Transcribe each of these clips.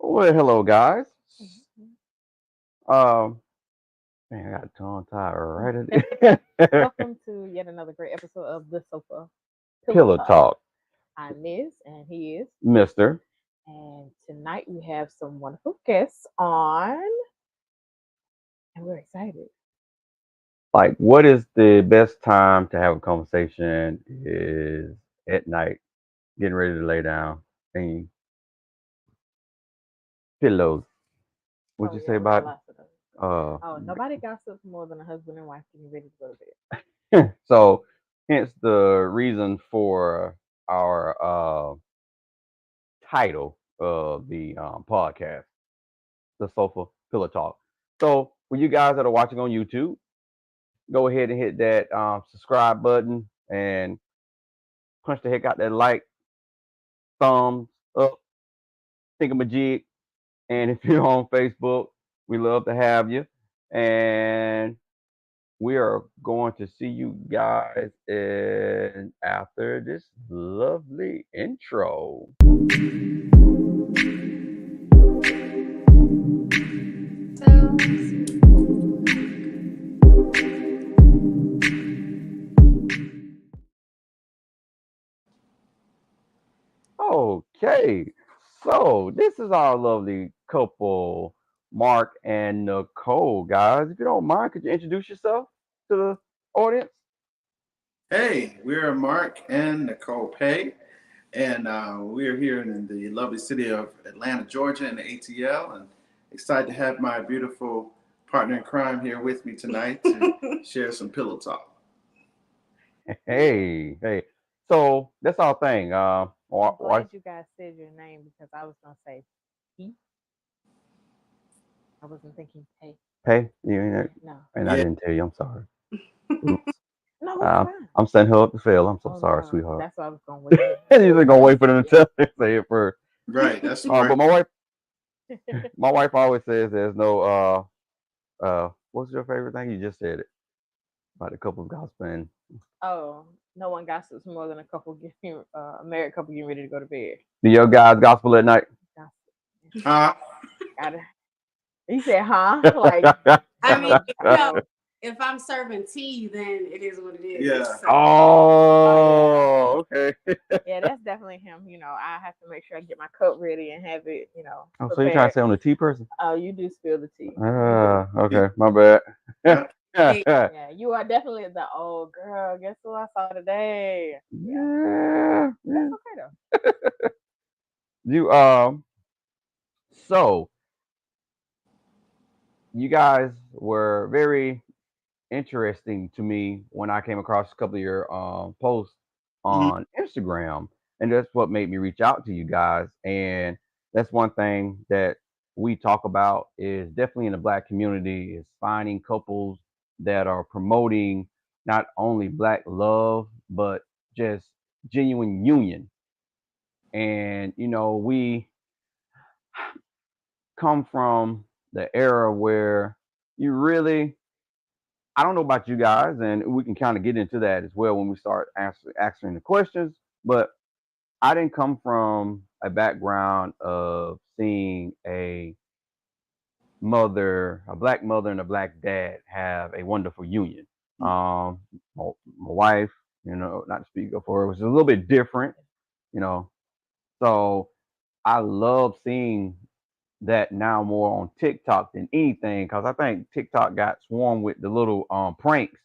Well, hello, guys. Um, man, I got tongue tied right at the Welcome to yet another great episode of The Sofa Pillow pillow Talk. talk, I'm Liz, and he is. Mister. And tonight we have some wonderful guests on, and we're excited. Like, what is the best time to have a conversation? Is at night, getting ready to lay down, and pillows. What'd Oh, you say yeah, we got about? lots of those. Uh, Oh, nobody gossips more than a husband and wife getting ready to go to bed. so hence the reason for our title of the podcast, the Sofa Pillow Talk. So for you guys that are watching on YouTube, go ahead and hit that subscribe button and punch the heck out that like, thumbs up, thingamajig. And if you're on Facebook, we love to have you. And we are going to see you guys in after this lovely intro. Okay, so this is our lovely couple, Mark and Nicole. Guys, if you don't mind, could you introduce yourself to the audience? Hey, we're Mark and Nicole Peay, and we're here in the lovely city of Atlanta, Georgia, in the ATL, and excited to have my beautiful partner in crime here with me tonight to share some pillow talk. Hey, hey. So that's our thing. I'm glad you guys said your name because I was going to say P. I wasn't thinking Pay. hey, you, No. and I Yeah, didn't tell you. I'm sorry. Oops. No, it's fine. I'm setting her up to fail. I'm so Oh, sorry, no. sweetheart. That's what I was going to wait. You're just gonna wait for them to tell say it first. right. That's But smart. my wife always says there's no what's your favorite thing? You just said it about the couple gossiping. Oh, no one gossips more than a couple getting a married couple getting ready to go to bed. Do your guys gospel at night? Gossip. Uh, Gotta. He said, "Huh?" Like I mean, no. if I'm serving tea, then it is what it is. Yeah. So, Oh, okay. Yeah, that's definitely him. I have to make sure I get my cup ready and have it, Oh, so you trying prepared. to say I'm the tea person? Oh, you do spill the tea. Okay, my bad. yeah. hey, Yeah, you are definitely the old girl. Guess who I saw today? Yeah, yeah. That's okay though. You so you guys were very interesting to me when I came across a couple of your posts Mhm. on Instagram, and that's what made me reach out to you guys. And that's one thing that we talk about is definitely in the Black community is finding couples that are promoting not only Black love but just genuine union. And we come from the era where you really I don't know about you guys, and we can kind of get into that as well when we start answering the questions. But I didn't come from a background of seeing a black mother and a black dad have a wonderful union. Um, my wife, not to speak up for her, was a little bit different, you know. So I love seeing that now more on TikTok than anything because I think TikTok got swarmed with the little pranks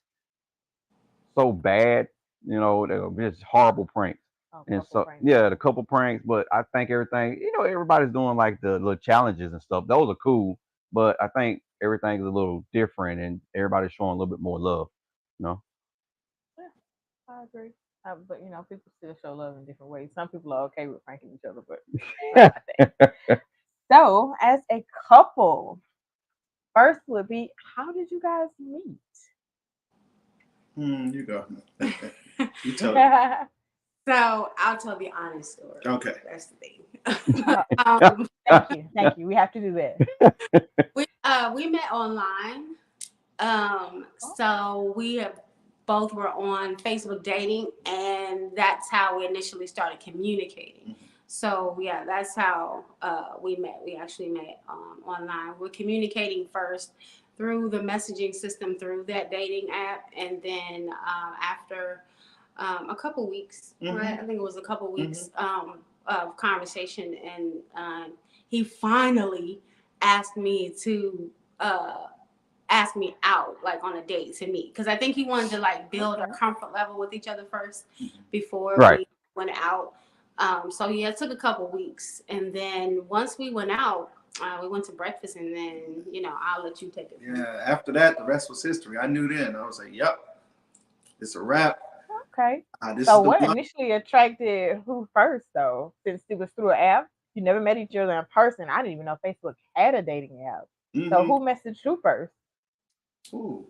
so bad, they were just horrible pranks. Oh, And couple so pranks. yeah, the couple pranks, but I think everything, everybody's doing like the little challenges and stuff. Those are cool, but I think everything is a little different and everybody's showing a little bit more love, you know. Yeah, I agree. But people still show love in different ways. Some people are okay with pranking each other, but not my thing. So, as a couple, first would be, how did you guys meet? You go. You tell it. so I'll tell the honest story. Okay. That's the thing. um, Thank you. We have to do that. we met online. So we both were on Facebook dating, and that's how we initially started communicating. So yeah, that's how we met. We actually met online. We're communicating first through the messaging system through that dating app, and then after a couple weeks, right? I think it was a couple weeks of conversation, and he finally asked me to ask me out, like on a date to meet, because I think he wanted to like build a comfort level with each other first before Right. we went out. So yeah, it took a couple weeks, and then once we went out, we went to breakfast, and then I'll let you take it. Yeah, after that, the rest was history. I knew then. I was like, "Yep, it's a wrap." Okay. This So is the what one. initially attracted who first though? Since it was through an app, you never met each other in person. I didn't even know Facebook had a dating app. So who messaged you first? Ooh,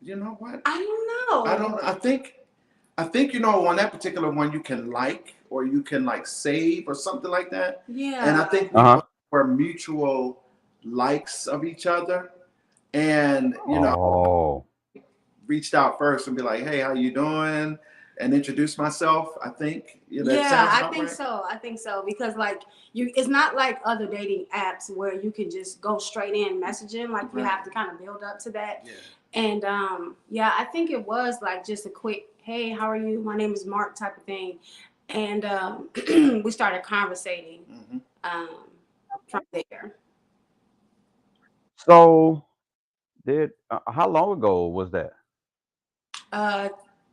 you know what? I don't know. I don't. I think on that particular one you can like, or you can like save or something like that. Yeah. And I think we were mutual likes of each other, and Oh. reached out first and be like, "Hey, how you doing?" and introduce myself. I think that sounds I about think right. so. I think so, because like it's not like other dating apps where you can just go straight in messaging. Like you have to kind of build up to that. Yeah. And I think it was like just a quick, "Hey, how are you? My name is Mark," type of thing. And we started conversating from there. So how long ago was that?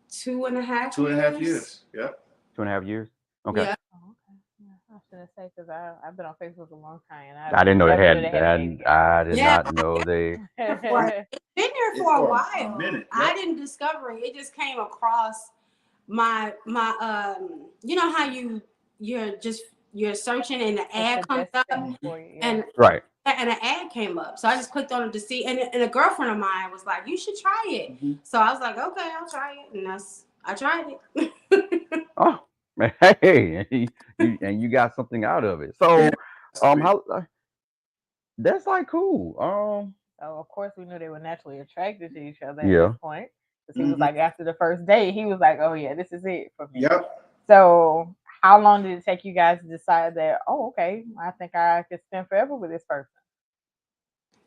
2.5 2.5 years. years. Yep. 2.5 years. Okay. Yeah. Oh, okay. Yeah, I shouldn't say because I've been on Facebook a long time and I didn't know they never knew had. they had a dating I did Yeah. not know they. app. It's been there It's for a for a while. minute, I yep. didn't discover it. It just came across my you know how you're searching and the ad comes up, For you, yeah. and Right. an ad came up. So I just clicked on it to see, and a girlfriend of mine was like, "You should try it." So I was like, "Okay, I'll try it," and I tried it. Oh, hey, you got something out of it. So, how that's like cool. So of course we knew they were naturally attracted to each other at Yeah. this point. Because he was like, after the first date, he was like, "Oh yeah, this is it for me." Yep. So how long did it take you guys to decide that, oh, okay, I think I could spend forever with this person?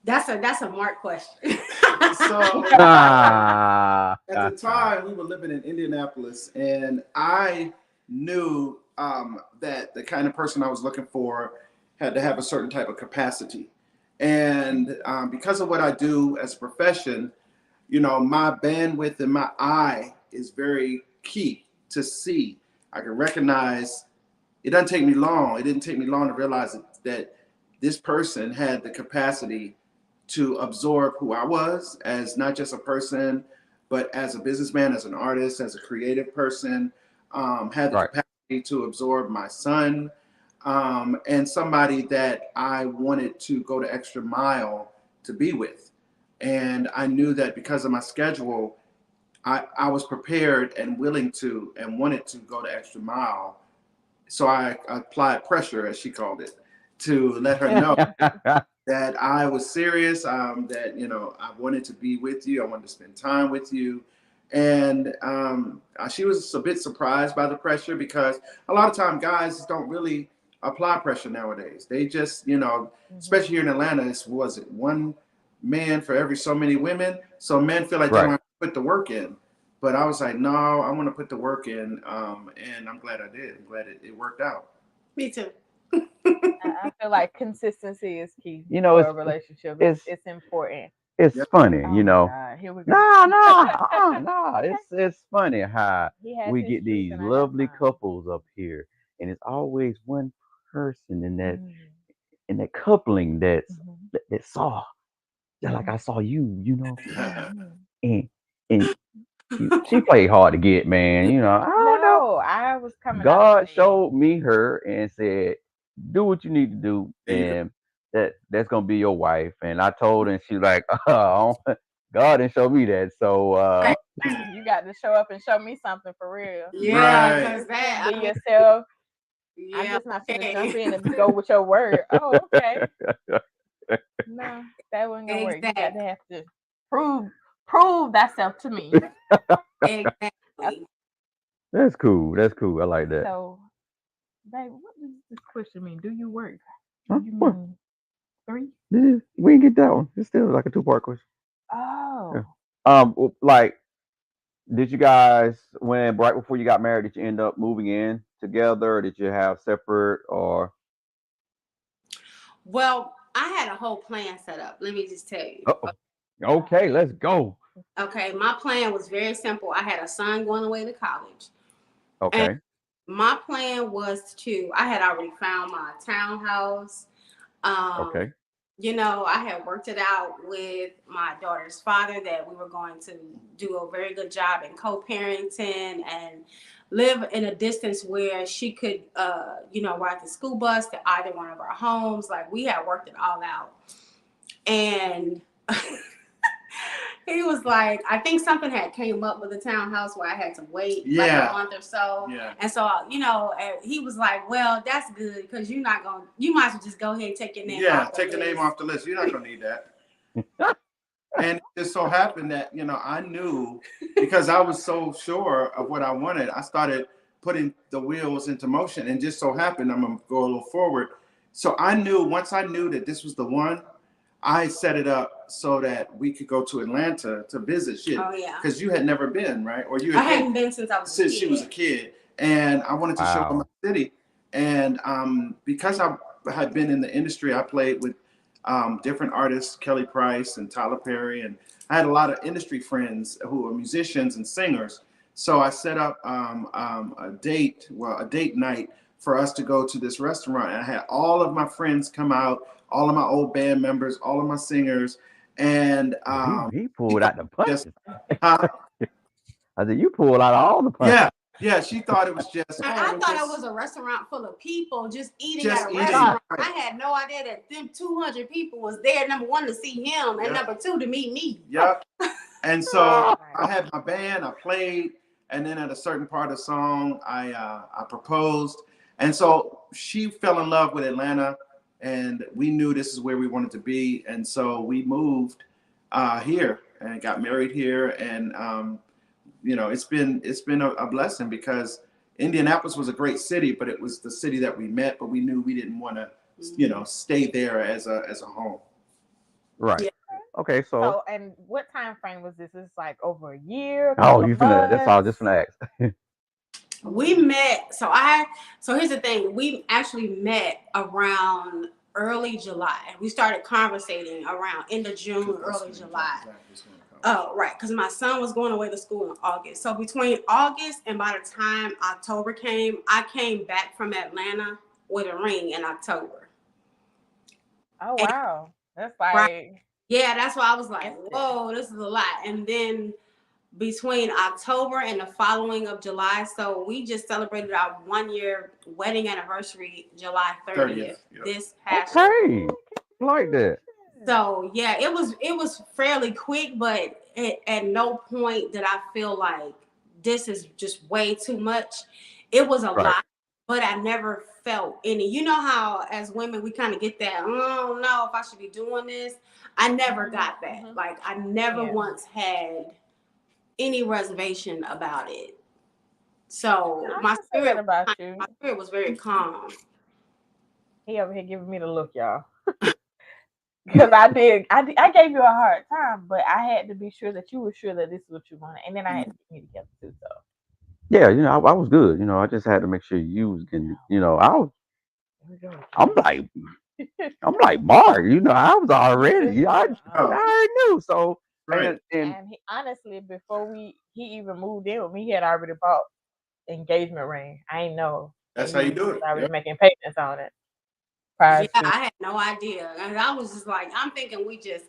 That's a Mark question. So Ah. at the time, we were living in Indianapolis, and I knew that the kind of person I was looking for had to have a certain type of capacity. And because of what I do as a profession, my bandwidth and my eye is very key to see. I can recognize. It doesn't take me long. It didn't take me long to realize that this person had the capacity to absorb who I was as not just a person, but as a businessman, as an artist, as a creative person, had the capacity to absorb my son, and somebody that I wanted to go the extra mile to be with. And I knew that because of my schedule, I was prepared and willing to and wanted to go the extra mile. So I applied pressure, as she called it, to let her know that I was serious, that, I wanted to be with you. I wanted to spend time with you. And she was a bit surprised by the pressure, because a lot of time guys don't really apply pressure nowadays. They just, especially here in Atlanta, was it one man for every so many women? So men feel like they don't have to put the work in. But I was like, no, I want to put the work in, and I'm glad I did. I'm glad it worked out. Me too. I feel like consistency is key for a relationship. It's important. It's funny, God, here we go. No. It's funny how we get these lovely couples up here, and it's always one person in that coupling that saw, just like I saw you, and she played hard to get, man. I don't know. No, I was coming out God saying, showed me her and said, "Do what you need to do, and that's gonna be your wife." And I told her, and she like, "Oh, God didn't show me that." So you got to show up and show me something for real. Yeah, Right. because that. Be yourself. I'm Yeah. just not gonna jump in and go with your word. Oh, okay. No, that wasn't gonna work. You got to have to prove thyself to me. Exactly. That's cool. That's cool. I like that. So, babe, what does this question mean? Do you work? Huh? Do you What? mean 3? We didn't get that one. It's still like a two-part question. Yeah. Oh, Like, did you guys, when right before you got married, did you end up moving in together, or did you have separate, or? Well, I had a whole plan set up. Let me just tell you. Uh-oh. Okay, let's go. Okay, my plan was very simple. I had a son going away to college. And Okay. my plan was I had already found my townhouse. Um, Okay. I had worked it out with my daughter's father that we were going to do a very good job in co-parenting and live in a distance where she could, ride the school bus to either one of our homes. Like, we had worked it all out. And he was like, I think something had came up with the townhouse where I had to wait like a month or so. Yeah. And so, and he was like, well, that's good because you might as well just go ahead and take your name off take the name off the list. You're not going to need that. And it just so happened that, I knew because I was so sure of what I wanted, I started putting the wheels into motion. And just so happened, I'm going to go a little forward. So once I knew that this was the one, I set it up so that we could go to Atlanta to visit. Oh, yeah. Because you had never been, right? Or you I hadn't been since I was a kid. she was a kid. And I wanted to show her my city. And because I had been in the industry, I played with different artists, Kelly Price and Tyler Perry. And I had a lot of industry friends who were musicians and singers. So I set up a date night for us to go to this restaurant. And I had all of my friends come out, all of my old band members, all of my singers. And he pulled out the punches. I said, you pulled out all the punches. Yeah, she thought it was just. I thought it was a restaurant full of people just eating at a restaurant. I had no idea that them 200 people was there. Number one, to see him, and number two, to meet me. Yep. And so I had my band. I played, and then at a certain part of the song, I proposed, and so she fell in love with Atlanta, and we knew this is where we wanted to be, and so we moved here and got married here, and it's been a blessing because Indianapolis was a great city, but it was the city that we met, but we knew we didn't want to, stay there as a home. Right. Yeah. Okay. So, and what time frame was this? It's like over a year. Oh, that's all. Just gonna ask. We met. So here's the thing. We actually met around early July. We started conversating around end of June, early July. Oh, right. Because my son was going away to school in August. So between August and by the time October came, I came back from Atlanta with a ring in October. Oh, wow. That's like. Yeah, that's why I was like, whoa, this is a lot. And then between October and the following of July, so we just celebrated our 1-year wedding anniversary, July 30th. This past year. Like that. So yeah, it was fairly quick, but at no point did I feel like this is just way too much. It was a lot, but I never felt any. You know how as women we kind of get that, I don't know if I should be doing this. I never got that. Mm-hmm. Like I never once had any reservation about it. So my spirit was very calm. He over here giving me the look, y'all. Because I gave you a hard time, but I had to be sure that you were sure that this is what you wanted, and then I had to get you together too. So yeah, I was good. I just had to make sure you was getting. I'm like Mark. I was already. I already knew. So and he, honestly, before he even moved in with me, he had already bought engagement ring. I ain't know. That's how you do it. I was making payments on it. Yeah, I had no idea. And I was just like, I'm thinking that's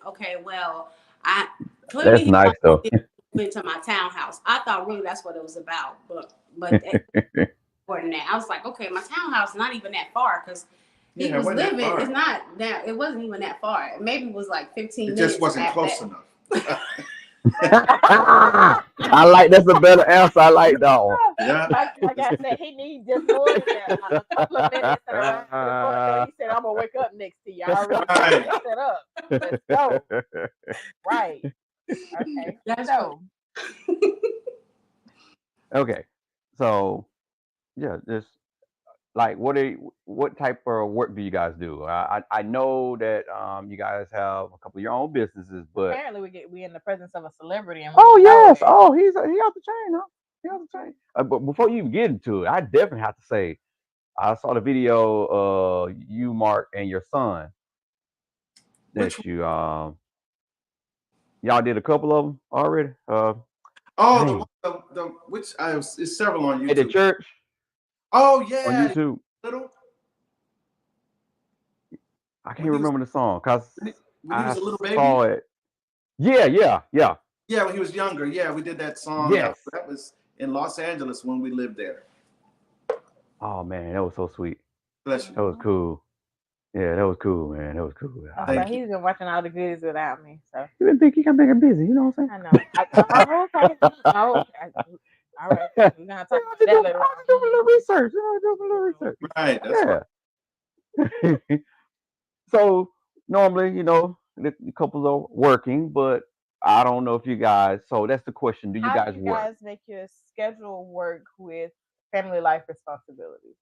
nice though. Went to my townhouse. I thought really that's what it was about, but more than that, I was like, okay, my townhouse is not even that far because he was living. It's not that. It wasn't even that far. Maybe it was like 15 minutes. It just wasn't close enough. I like that's a better answer. I like that one. Yeah. Like I said, he needs just more than that. A couple of minutes around. He said, "I'm gonna wake up next to you." I already set up. Let's go. Right. Okay. That's so. Okay. So yeah, just like what type of work do you guys do? I know that you guys have a couple of your own businesses, but Apparently, we in the presence of a celebrity, and we oh didn't know yes, it. oh he out the chain, huh? He out the chain. But before you even get into it, I definitely have to say I saw the video you, Mark, and your son Which that y'all did a couple of them already. oh Dang, the which I it's several on at the YouTube. church Oh on yeah, YouTube. little I can't when he was remember the song because when he I was a little baby. saw it. Yeah, yeah, yeah. Yeah, when he was younger. Yeah, we did that song. Yes. That was in Los Angeles when we lived there. Oh man, that was so sweet. Bless you. That was cool. Yeah, that was cool, man. That was cool. Oh, I so like Thank you. he's been watching all the goodies without me. So you been think you can make it busy, you know what I'm I know. Oh, okay. Oh, all right. saying? We're gonna talk I about just that do, later I just do a little on. research. You know, just a little research. Right, that's right. Yeah. So normally, the couples are working, but I don't know if you guys. So that's the question: do you How do guys you work? guys make your schedule work with family life responsibilities?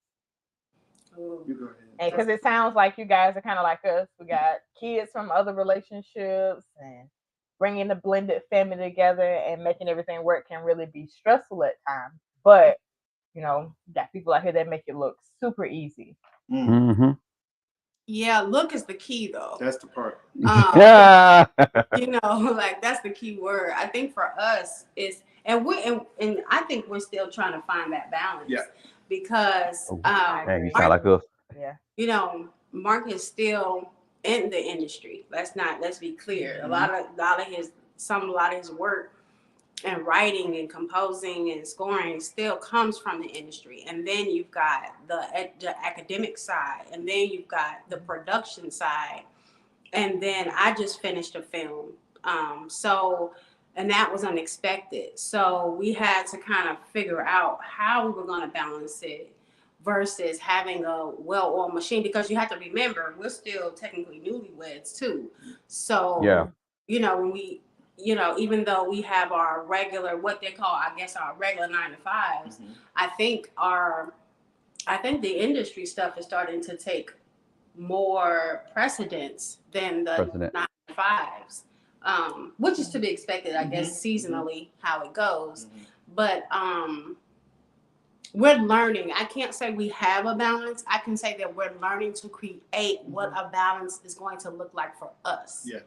You go ahead. And because it sounds like you guys are kind of like us, we got kids from other relationships, and bringing the blended family together and making everything work can really be stressful at times. But you got people out here that make it look super easy. Mm-hmm. Yeah, look is the key though. That's the part. Yeah. Like that's the key word. I think for us is, and I think we're still trying to find that balance. Yeah. Because Dang, you sound like us. Yeah. Mark is still in the industry. Let's be clear. Mm-hmm. A lot of his work and writing and composing and scoring still comes from the industry. And then you've got the academic side, and then you've got the production side, and then I just finished a film. And that was unexpected. So we had to kind of figure out how we were going to balance it versus having a well-oiled machine, because you have to remember we're still technically newlyweds too. So Yeah. when we even though we have our regular, what they call, I guess, our regular 9 to 5s, Mhm. I think the industry stuff is starting to take more precedence than the 9 to 5s, which is to be expected, I guess, seasonally how it goes. Mhm. But we're learning. I can't say we have a balance. I can say that we're learning to create what a balance is going to look like for us. Yeah.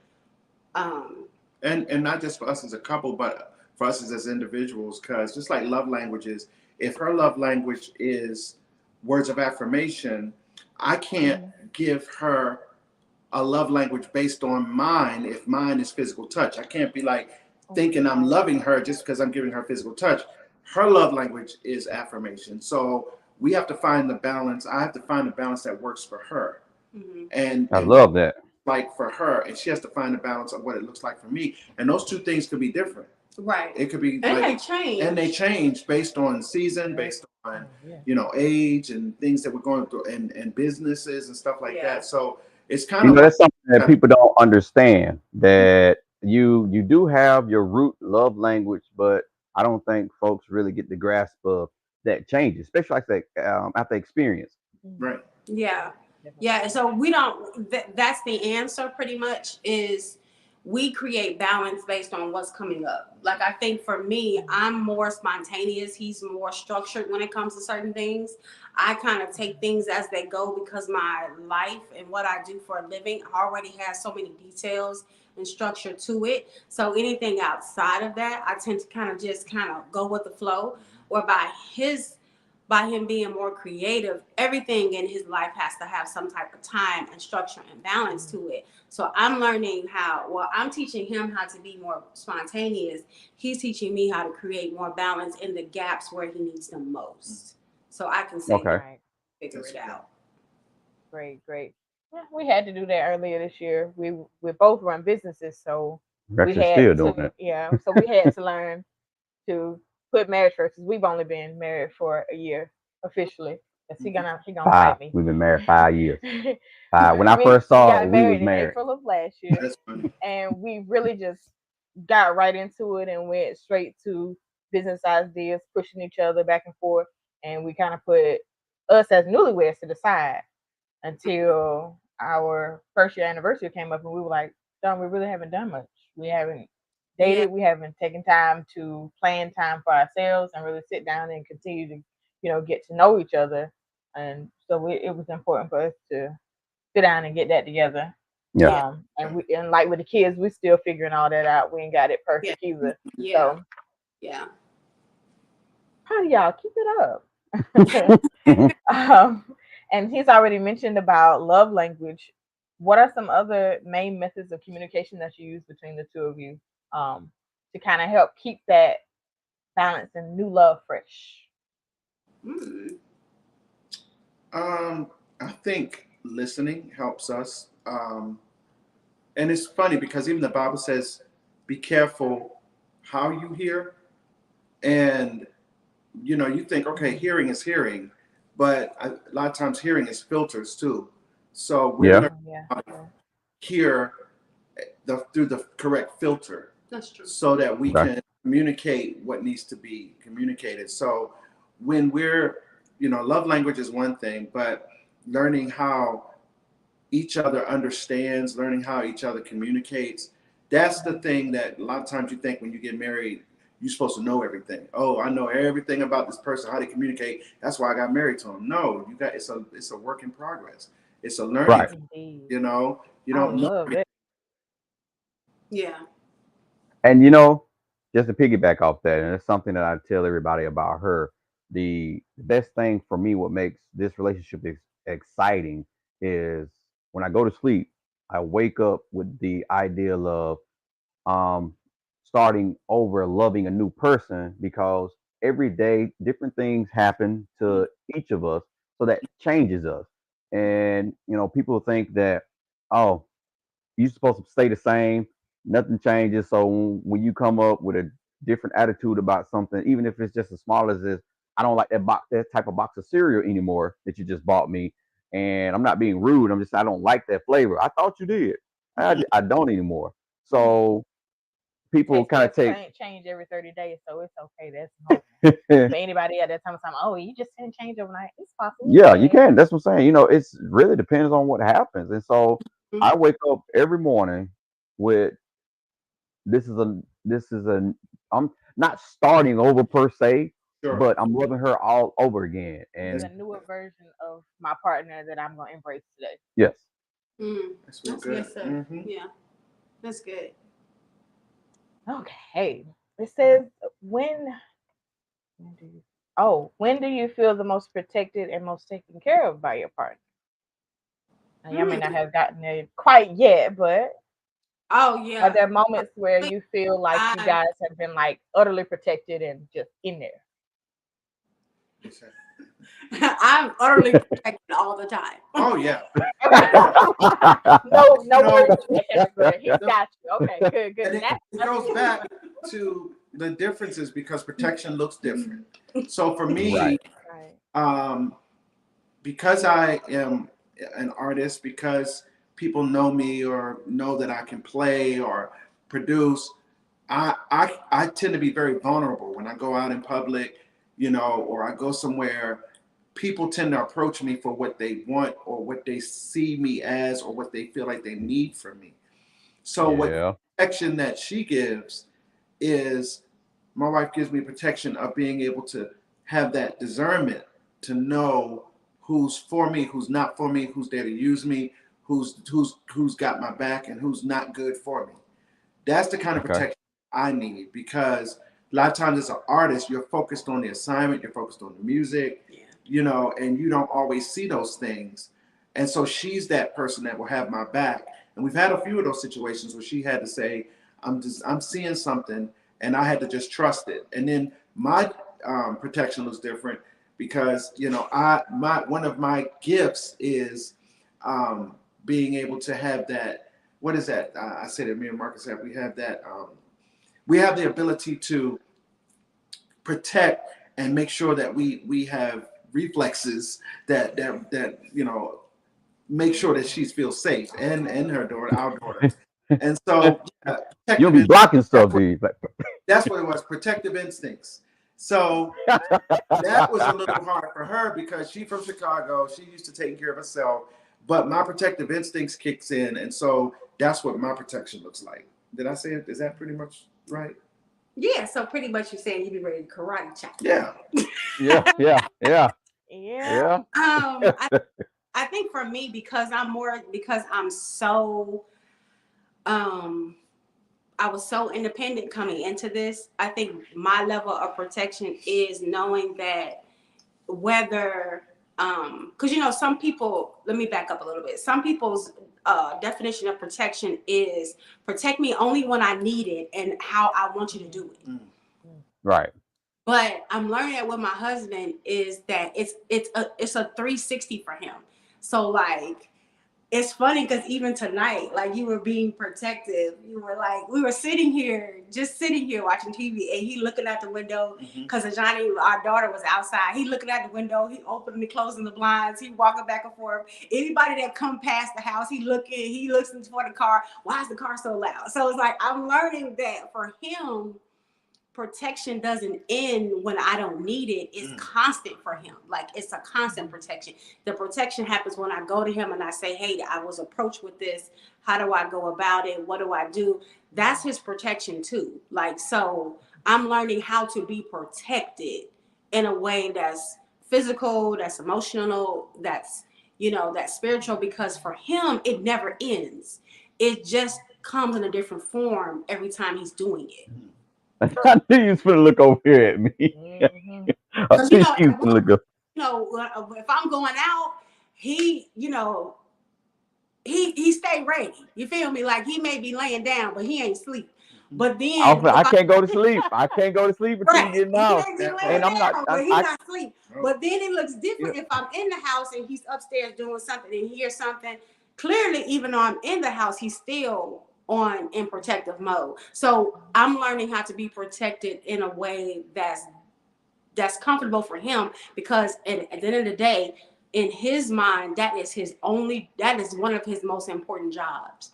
Um, And not just for us as a couple, but for us as individuals, because just like love languages, if her love language is words of affirmation, I can't give her a love language based on mine if mine is physical touch. I can't be like thinking I'm loving her just because I'm giving her physical touch. Her love language is affirmation. So we have to find the balance. I have to find the balance that works for her. mhm. And I love that. like for her, and she has to find the balance of what it looks like for me. And those two things could be different. Right. It could be And like, they change. and they change based on season, based on age and things that we're going through, and businesses and stuff like that. So it's kind of that's something that people don't understand, that you do have your root love language, but I don't think folks really get the grasp of that changes, especially like that after experience. right. Yeah. Yeah. So we don't, that's the answer pretty much, is we create balance based on what's coming up. Like, I think for me, I'm more spontaneous. He's more structured when it comes to certain things. I kind of take things as they go because my life and what I do for a living already has so many details and structure to it. So anything outside of that, I tend to kind of go with the flow. Or by him being more creative, everything in his life has to have some type of time and structure and balance to it. So I'm learning I'm teaching him how to be more spontaneous. He's teaching me how to create more balance in the gaps where he needs the most. So I can say, figure it out. Great. Yeah, we had to do that earlier this year. We both run businesses, so Rex is still doing it. Yeah, so we had to learn to put marriage first. We've only been married for a year officially. He gonna fight me. We've been married 5 years. When I first saw it, we was in married. April of last year, That's funny. and we really just got right into it and went straight to business ideas, pushing each other back and forth, and we kind of put us as newlyweds to the side until our first year anniversary came up, and we were like, "Don, we really haven't done much. We haven't dated. Yeah. We haven't taken time to plan time for ourselves and really sit down and continue to, get to know each other." And so it was important for us to sit down and get that together. Yeah. And like with the kids, we still figuring all that out. We ain't got it perfect either. Yeah. So Yeah. how do y'all keep it up? And he's already mentioned about love language. What are some other main methods of communication that you use between the two of you to kind of help keep that balance and new love fresh? Mm. I think listening helps us. And it's funny because even the Bible says, be careful how you hear. And, you think, okay, hearing is hearing, but a lot of times hearing is filters too. So we're Yeah. learning how to hear through the correct filter. That's true. So that we Okay. can communicate what needs to be communicated. So when we're, love language is one thing, but learning how each other understands, learning how each other communicates, that's the thing that a lot of times you think when you get married, you're supposed to know everything. Oh, I know everything about this person, how they communicate. That's why I got married to him. No, it's a work in progress. It's a learning. Right. Indeed. You don't I know love it. Yeah. And just to piggyback off that, and it's something that I tell everybody about her. The best thing for me, what makes this relationship exciting, is when I go to sleep, I wake up with the idea of um, starting over, loving a new person, because every day different things happen to each of us, so that changes us. And people think that, oh, you're supposed to stay the same, nothing changes. So when you come up with a different attitude about something, even if it's just as small as this, I don't like that type of box of cereal anymore that you just bought me. And I'm not being rude. I don't like that flavor. I thought you did. I don't anymore. So people Taste kind of buds take change every 30 days, so it's okay. That's normal. For anybody at that time, oh, you just didn't change overnight. It's possible. Yeah, you can. That's what I'm saying. It's really depends on what happens. And so I wake up every morning with this is a I'm not starting over per se, Sure. but I'm loving her all over again. It's And a newer version of my partner that I'm gonna embrace today. yes, That's real That's good. good stuff. Yeah. That's good. Okay. It says when do you feel the most protected and most taken care of by your partner? Now, y'all may not have gotten there quite yet, but Oh are yeah. there moments where you feel like you I- guys have been like utterly protected and just in there? I'm utterly protected all the time. Oh yeah. No No. worries. Good. He got you. Okay, good. And it goes back to the differences because protection looks different. So for me, Right. because I am an artist, because people know me or know that I can play or produce, I tend to be very vulnerable when I go out in public, or I go somewhere. People tend to approach me for what they want or what they see me as or what they feel like they need from me. So what protection that she gives is, my wife gives me protection of being able to have that discernment to know who's for me, who's not for me, who's there to use me, who's got my back and who's not good for me. That's the kind of protection I need, because a lot of times as an artist, you're focused on the assignment, you're focused on the music, and you don't always see those things. And so she's that person that will have my back. And we've had a few of those situations where she had to say, I'm seeing something, and I had to just trust it. And then my protection looks different because one of my gifts is being able to have that. What is that? I said it. Me and Marcus said we have that. We have the ability to protect and make sure that we have reflexes that make sure that she feels safe and her daughter, our daughter. And so you'll be blocking stuff, dude. That's what it was, protective instincts. So that was a little hard for her because she's from Chicago. She used to take care of herself, but my protective instincts kicks in, and so that's what my protection looks like. Did I say it? Is that pretty much right? Yeah, so pretty much you're saying you be ready to karate chop. Yeah. Yeah. Yeah. I think for me, because I'm so I was so independent coming into this. I think my level of protection is knowing that whether because some people, let me back up a little bit. Some people's definition of protection is protect me only when I need it and how I want you to do it. Right. But I'm learning that with my husband is that it's a 360 for him. So like it's funny because even tonight, like you were being protective. You were like, we were sitting here watching TV, and he looking out the window because Johnny, our daughter, was outside. He looking out the window. He opening and closing the blinds. He walking back and forth. Anybody that come past the house, he looks for the car. Why is the car so loud? So it's like I'm learning that for him, protection doesn't end when I don't need it. It's constant for him. Like it's a constant protection. The protection happens when I go to him and I say, hey, I was approached with this. How do I go about it? What do I do? That's his protection too. Like, so I'm learning how to be protected in a way that's physical, that's emotional, that's, that's spiritual, because for him, it never ends. It just comes in a different form every time he's doing it. I knew you was gonna look over here at me. I knew you was gonna look up. If I'm going out, he stay ready. You feel me? Like he may be laying down, but he ain't sleep. But then I can't go to sleep. I can't go to sleep until you get out. And I'm not. But he's not asleep. But then it looks different if I'm in the house and he's upstairs doing something and hears something. Clearly, even though I'm in the house, he's still in protective mode. So I'm learning how to be protected in a way that's comfortable for him, because at the end of the day, in his mind, that is one of his most important jobs.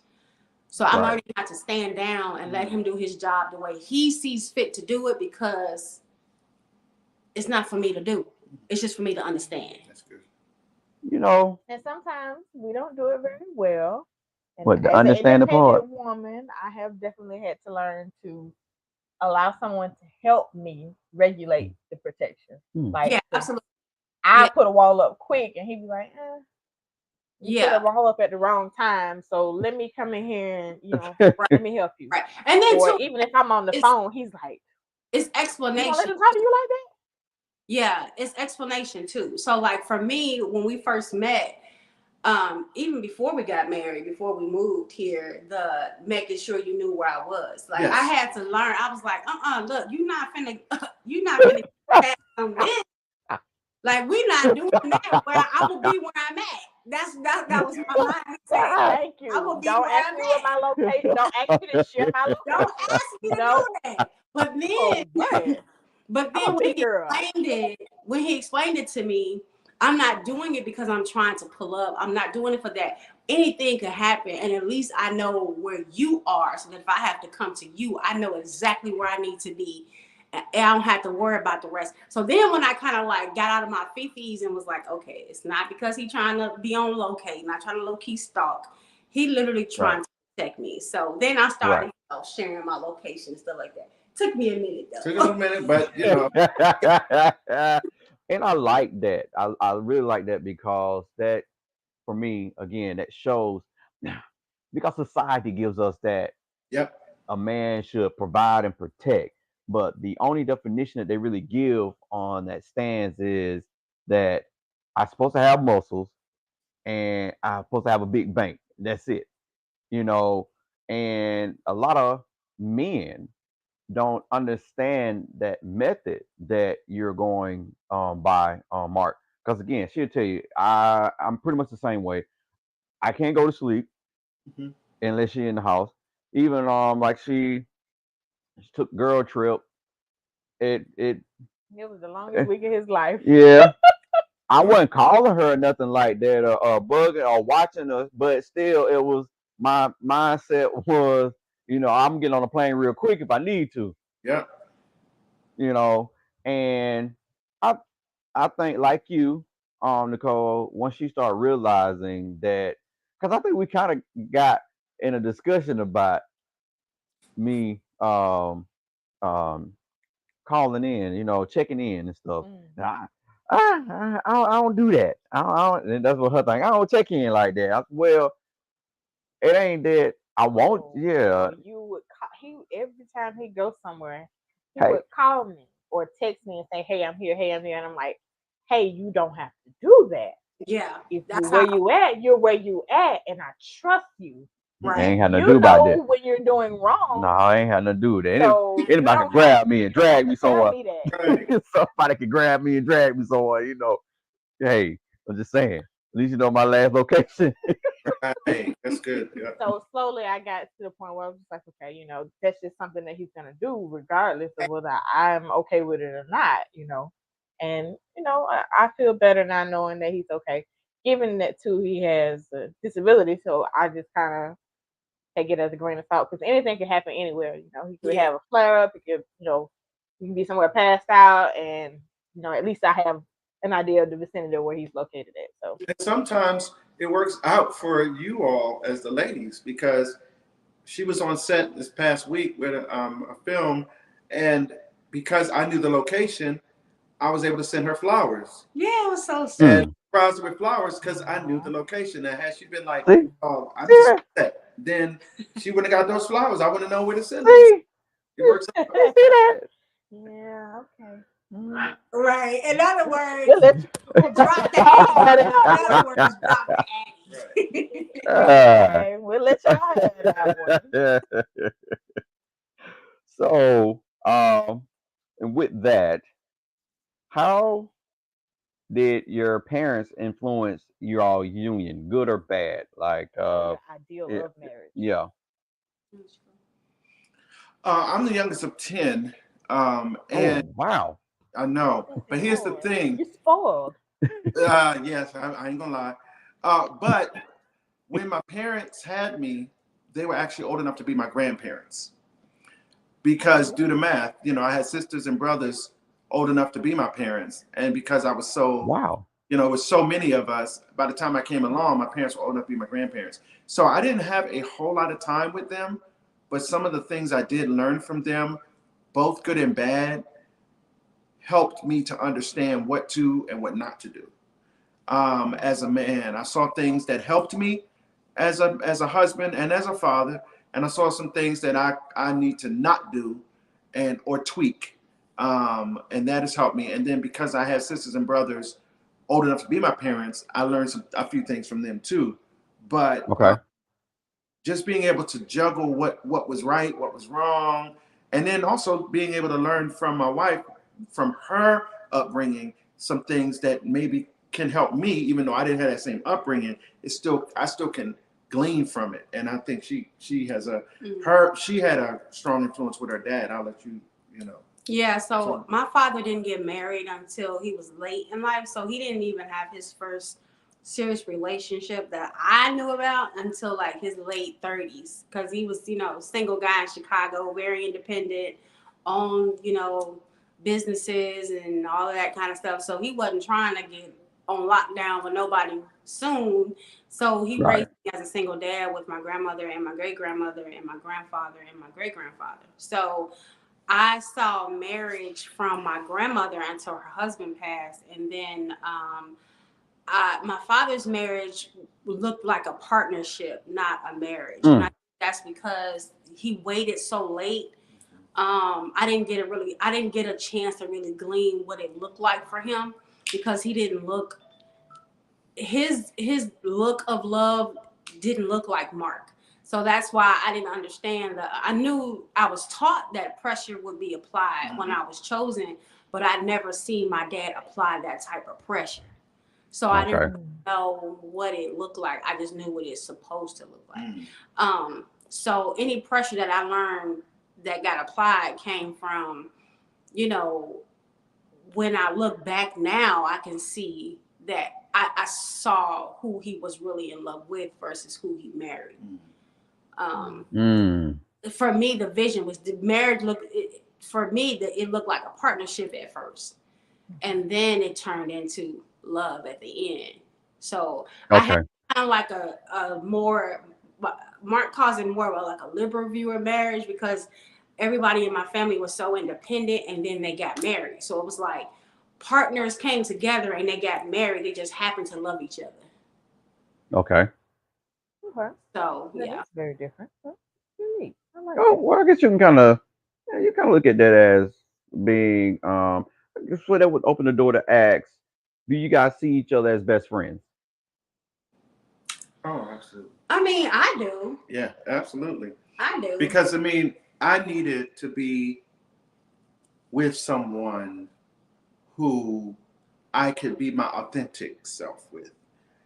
So I'm learning how to stand down and let him do his job the way he sees fit to do it, because it's not for me to do. It's just for me to understand. That's good. And sometimes we don't do it very well. And But to as understand the an independent part. woman, I have definitely had to learn to allow someone to help me regulate the protection. Like, yeah, absolutely. I put a wall up quick, and he'd be like, you put a Yeah. wall up at the wrong time, so let me come in here and let me help you. Right. And then or even if I'm on the phone, he's like, it's you gonna explanation. let him talk to you like that? Yeah, it's explanation too. So like for me, when we first met, even before we got married, before we moved here, the making sure you knew where I was. Like I had to learn. I was like, look, you're not finna pass on this. Like we're not doing that. Where I'm gonna be where I'm at. That was my mindset. Thank you. I will be Don't where ask I'm me what my location. Don't ask me to share my location. Don't ask me to do that. But then when he explained it to me, I'm not doing it because I'm trying to pull up. I'm not doing it for that. Anything could happen, and at least I know where you are. So that if I have to come to you, I know exactly where I need to be. And I don't have to worry about the rest. So then when I kind of like got out of my fifties and was like, okay, it's not because he's trying to be on locate, not trying to low-key stalk. He literally trying to protect me. So then I started sharing my location and stuff like that. Took me a minute though. Took a little minute, but And I like that. I really like that, because that, for me, again, that shows, because society gives us that a man should provide and protect. But the only definition that they really give on that stance is that I'm supposed to have muscles and I'm supposed to have a big bank. That's it. And a lot of men don't understand that method that you're going by, Mark. Because again, she'll tell you, I'm pretty much the same way. I can't go to sleep unless she's in the house. Even like she took girl trip. It was the longest week of his life. Yeah. I wasn't calling her or nothing like that, or bugging or watching us, but still, it was my mindset was, I'm getting on a plane real quick if I need to. Yeah. You know, and I I think like you, Nicole, once you start realizing that, because I think we kind of got in a discussion about me um calling in, checking in and stuff. Mm. And I don't do that. And that's what her thing. I don't check in like that. Well, it ain't that I want. No, Yeah. no, you would call, he every time he goes somewhere, he Hey, would call me or text me and say, "Hey, I'm here. Hey, I'm here." And I'm like, "Hey, you don't have to do that. Yeah, If you that's where how. you at, you're where you at, and I trust you. Right. ain't had nothing to do You about that. know when you're doing No, wrong, I ain't had nothing to do with that. so you Anybody can don't have grab me and you don't have drag to me tell somewhere. me that." Right. Somebody can grab me and drag me somewhere. Hey, I'm just saying. At least you know my last location. Right. That's good. Yeah. So slowly, I got to the point where I was just like, okay, that's just something that he's gonna do, regardless of whether I'm okay with it or not. And I feel better now knowing that he's okay. Given that too, he has a disability, so I just kind of take it as a grain of salt because anything can happen anywhere. He could Yeah. have a flare up. He can be somewhere passed out, and at least I have an idea of the vicinity of where he's located at. So And sometimes it works out for you all as the ladies because she was on set this past week with a film, and because I knew the location, I was able to send her flowers Yeah, it was so and sweet. Mm. surprised her with flowers because I knew the aw. location. And had she been like, See, "Oh, I'm just yeah, upset," then she wouldn't have got those flowers. I wouldn't know where to send them. see, It works out. you see that? Yeah, okay. Mm. Right. In other We'll words, let you, we'll drop the y'all A. have In that other one. words, drop the Right. A. Ah. Okay, we'll let y'all have that one. So, and with that, how did your parents influence your all union, good or bad? Like, Or the ideal yeah, of marriage. yeah. I'm the youngest of 10, and Oh, wow. I know. Good But here's the Lord. thing. You spoiled. Yes, I ain't gonna lie. But when my parents had me, they were actually old enough to be my grandparents. Because Oh, due to math, I had sisters and brothers old enough to be my parents, and because I was so, Wow. it was so many of us. By the time I came along, my parents were old enough to be my grandparents. So I didn't have a whole lot of time with them, but some of the things I did learn from them, both good and bad, helped me to understand what to and what not to do. As a man, I saw things that helped me as a husband and as a father, and I saw some things that I need to not do and or tweak, and that has helped me. And then because I have sisters and brothers old enough to be my parents, I learned a few things from them too. But Okay. just being able to juggle what was right, what was wrong, and then also being able to learn from my wife, from her upbringing, some things that maybe can help me, even though I didn't have that same upbringing. I still can glean from it, and I think she has she had a strong influence with her dad. I'll let you know. Yeah, so my father didn't get married until he was late in life. So he didn't even have his first serious relationship that I knew about until like his late 30s. Because he was, single guy in Chicago, very independent, owned, businesses and all of that kind of stuff. So he wasn't trying to get on lockdown with nobody soon. So he Right. raised me as a single dad with my grandmother and my great grandmother and my grandfather and my great grandfather. So I saw marriage from my grandmother until her husband passed, and then my father's marriage looked like a partnership, not a marriage, and I Mm. think that's because he waited so late. I didn't get a chance to really glean what it looked like for him because he didn't look his look of love didn't look like Mark. So that's why I didn't understand that. I knew I was taught that pressure would be applied when I was chosen, but I'd never seen my dad apply that type of pressure. So I didn't Okay. know what it looked like. I just knew what it's supposed to look like. Mm. So any pressure that I learned that got applied came from, you know, when I look back now, I can see that I saw who he was really in love with versus who he married. Um, Mm. for me, the vision was the marriage. for me, it looked like a partnership at first, and then it turned into love at the end. So I had Okay. kind of like a more, Mark calls it more of like a liberal view of marriage, because everybody in my family was so independent, and then they got married. So it was like partners came together and they got married. They just happened to love each other. Okay. Okay. So That yeah. is very different. That's unique. I like Oh that. well, I guess you can kind of look at that as being I guess what that would open the door to ask, do you guys see each other as best friends? Oh, absolutely. I mean, I do. Yeah, absolutely. I do. Because I mean, I needed to be with someone who I could be my authentic self with.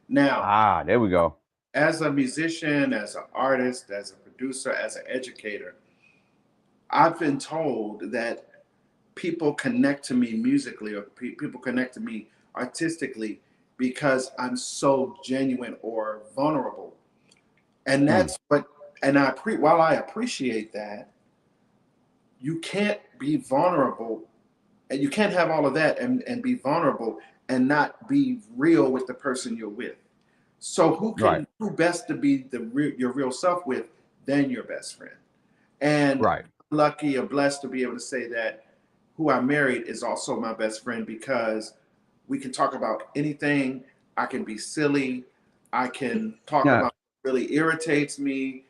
Now, Ah, there we go. as a musician, as an artist, as a producer, as an educator, I've been told that people connect to me musically, or people connect to me artistically, because I'm so genuine or vulnerable. And Hmm. that's what, and while I appreciate that, you can't be vulnerable, and you can't have all of that and be vulnerable and not be real with the person you're with. So Right. who best to be your real self with than your best friend? And Right. I'm lucky or blessed to be able to say that who I married is also my best friend, because we can talk about anything. I can be silly. I can talk Yeah. about what really irritates me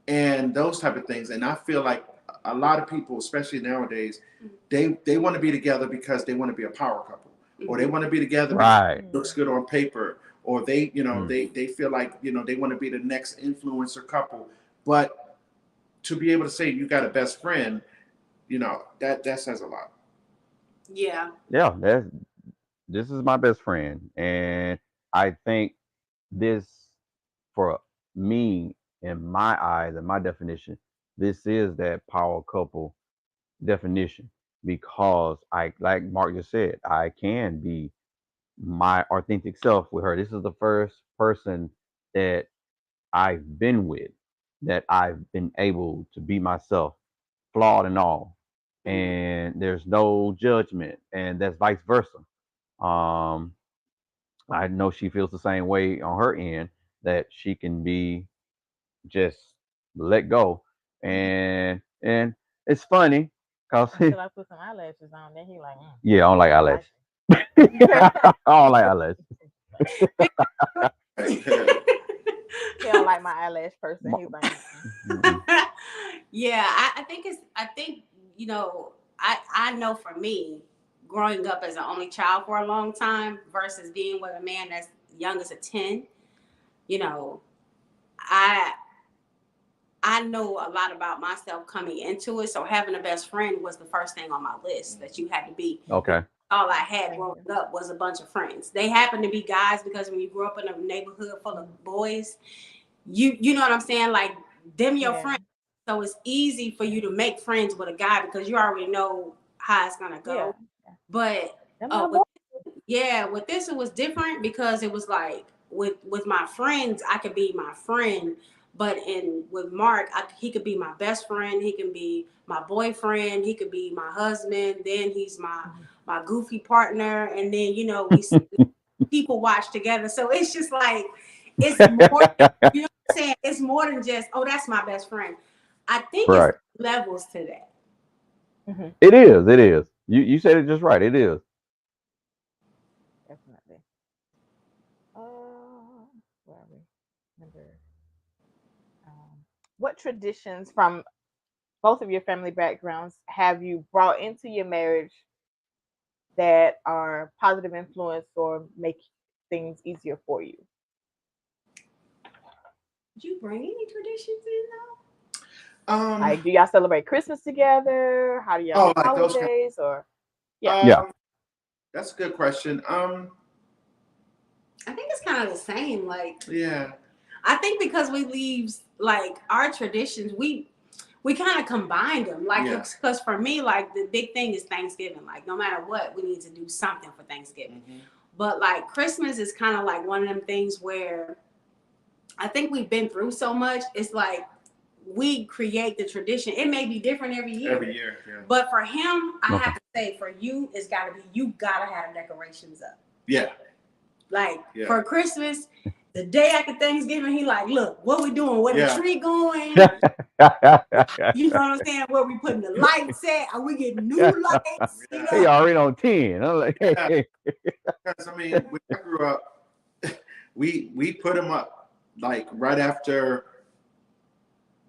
and those type of things. And I feel like a lot of people, especially nowadays, they want to be together because they want to be a power couple, or they want to be together because Right. it looks good on paper, or they, Hmm. they feel like, they want to be the next influencer couple. But to be able to say you got a best friend, that says a lot. Yeah. Yeah. This is my best friend, and I think this, for me, in my eyes and my definition, this is that power couple definition, because I, like Mark just said, I can be my authentic self with her. This is the first person that I've been with, that I've been able to be myself, flawed and all. Mhm. And there's no judgment, and that's vice versa. Um, I know she feels the same way on her end, that she can be just let go. And it's funny because Until I put some eyelashes on, then he like, yeah, I don't like I like eyelashes. it. I don't like eyelashes. He don't like my eyelash person. He's like, Mm-mm. Yeah, I think, I know for me, growing up as an only child for a long time versus being with a man that's young as a 10, you know, I I know a lot about myself coming into it. So having a best friend was the first thing on my list that you had to be. Okay. All I had thank growing you. up was a bunch of friends. They happened to be guys, because when you grew up in a neighborhood full of boys, you know what I'm saying? Like, them your Yeah. friends. So it's easy for you to make friends with a guy because you already know how it's gonna Yeah. go. But Them my with boy. with this it was different, because it was like with my friends I could be my friend, but in with Mark he could be my best friend, he can be my boyfriend, he could be my husband, then he's my goofy partner, and then we people watch together. So it's just like it's more. You know what I'm saying? It's more than just, oh, that's my best friend. I think it's Right. levels to that. Mm-hmm. It is. It is. You said it just right. It is. Definitely. Where are we? Number. Um, what traditions from both of your family backgrounds have you brought into your marriage that are positive influence or make things easier for you? Did you bring any traditions in Um, Like, do y'all celebrate Christmas together? How do y'all oh, do like those kind. holidays? Or yeah, Yeah. That's a good question. I think it's kind of the same. Like, Yeah, I think because we leave like our traditions, we kind of combine them. Like, yeah. because for me, like the big thing is Thanksgiving. Like, no matter what, we need to do something for Thanksgiving. Mm-hmm. But like Christmas is kind of like one of them things where I think we've been through so much. It's like we create the tradition. It may be different every year. Every year, yeah. But for him, I Okay. have to say, for you, it's got to be, you got to have decorations up. Yeah. Like, Yeah. for Christmas, the day after Thanksgiving, he like, look, what we doing? Where Yeah. the tree going? You know what I'm saying? Where we putting the lights at? Are we getting new lights? You Yeah. He know? already on 10. I'm like, Yeah. Because, I mean, when I grew up, we put them up like right after,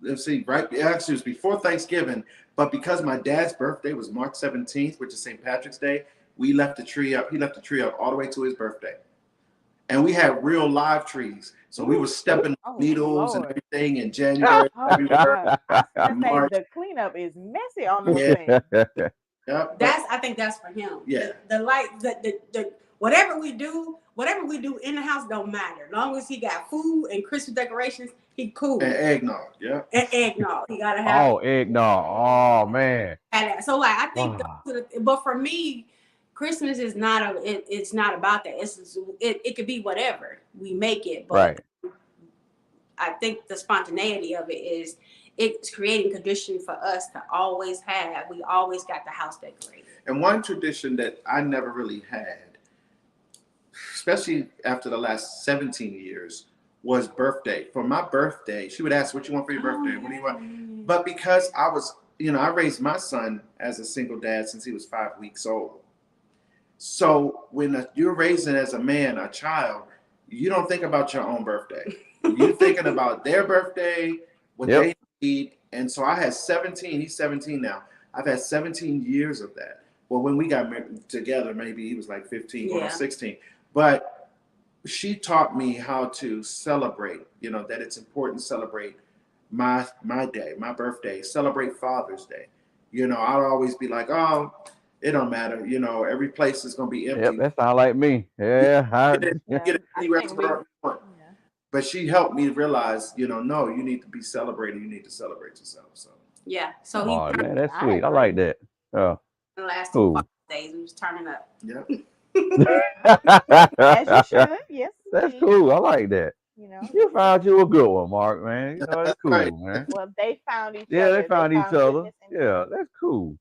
let's see, right, actually it was before Thanksgiving, but because my dad's birthday was March 17th, which is St. Patrick's Day, we left the tree up. He left the tree up all the way to his birthday. And we had real live trees. So we were stepping needles and Lord. everything in January, Oh, February, God. I was gonna say March. the cleanup is messy on those Yeah. things. Yeah, but That's, I think that's for him. Yeah. The light, the whatever we do in the house don't matter. As long as he got food and Christmas decorations, he cool. and eggnog, yeah. And eggnog, he gotta have. Oh, eggnog. Oh, man. That. So like, I think, Wow. but for me, Christmas is not it's not about that. It could be whatever we make it, but Right. I think the spontaneity of it is it's creating condition for us to always have. We always got the house decorated. And one tradition that I never really had, especially after the last 17 years, was birthday. For my birthday, she would ask, what you want for your birthday? What do you want? But because I was, I raised my son as a single dad since he was 5 weeks old. So when you're raising as a man, a child, you don't think about your own birthday. You're thinking about their birthday, what Yep. they need. And so I had 17, he's 17 now. I've had 17 years of that. Well, when we got together, maybe he was like 15 or 16. But she taught me how to celebrate, that it's important to celebrate my day, my birthday, celebrate Father's Day. I'll always be like, oh, it don't matter. Every place is going to be empty. Yep, that sound like me. Yeah. Get it I anywhere think else you want. yeah. But she helped me realize, no, you need to be celebrated. You need to celebrate yourself. So Yeah. So Oh, man, that's I sweet. I agree. like that. the last 2 Cool. Father's days, we was turning up. yeah. As you should. Yes. That's indeed. cool. I like that. You found you a good one, Mark, man. That's cool, Right. man. Well, they found each Yeah, other. they found each other. goodness in Yeah, that's cool.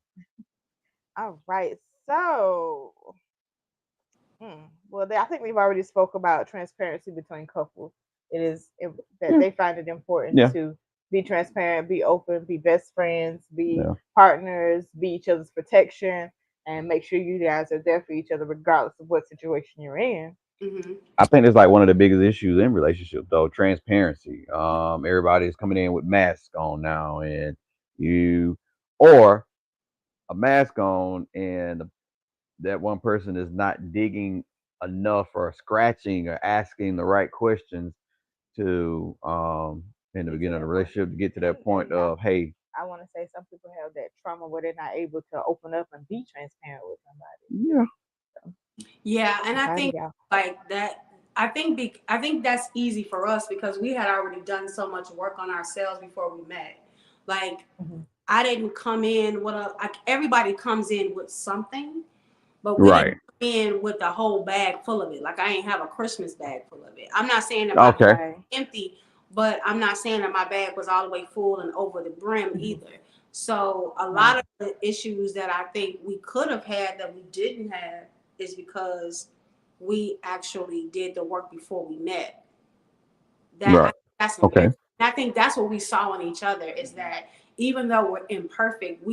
All right. So, well, I think we've already spoke about transparency between couples. That they find it important Yeah. to be transparent, be open, be best friends, be Yeah. partners, be each other's protection, and make sure you guys are there for each other regardless of what situation you're in. Mm-hmm. I think it's like one of the biggest issues in relationships, though, transparency. Everybody's coming in with masks on now, and or a mask on, and that one person is not digging enough or scratching or asking the right questions to in the beginning of the relationship to get to that point of, hey, I want to say some people have that trauma where they're not able to open up and be transparent with somebody. yeah, Yeah, and I Howdy, think y'all. like that. I think that's easy for us because we had already done so much work on ourselves before we met. Like Mhm. I didn't come in with everybody comes in with something, but we right, didn't come in with the whole bag full of it. Like I ain't have a Christmas bag full of it. I'm not saying that my okay, bag was empty, but I'm not saying that my bag was all the way full and over the brim either. So a lot of the issues that I think we could have had that we didn't have is because we actually did the work before we met. right, That's okay, important. And I think that's what we saw in each other is that even though we're imperfect,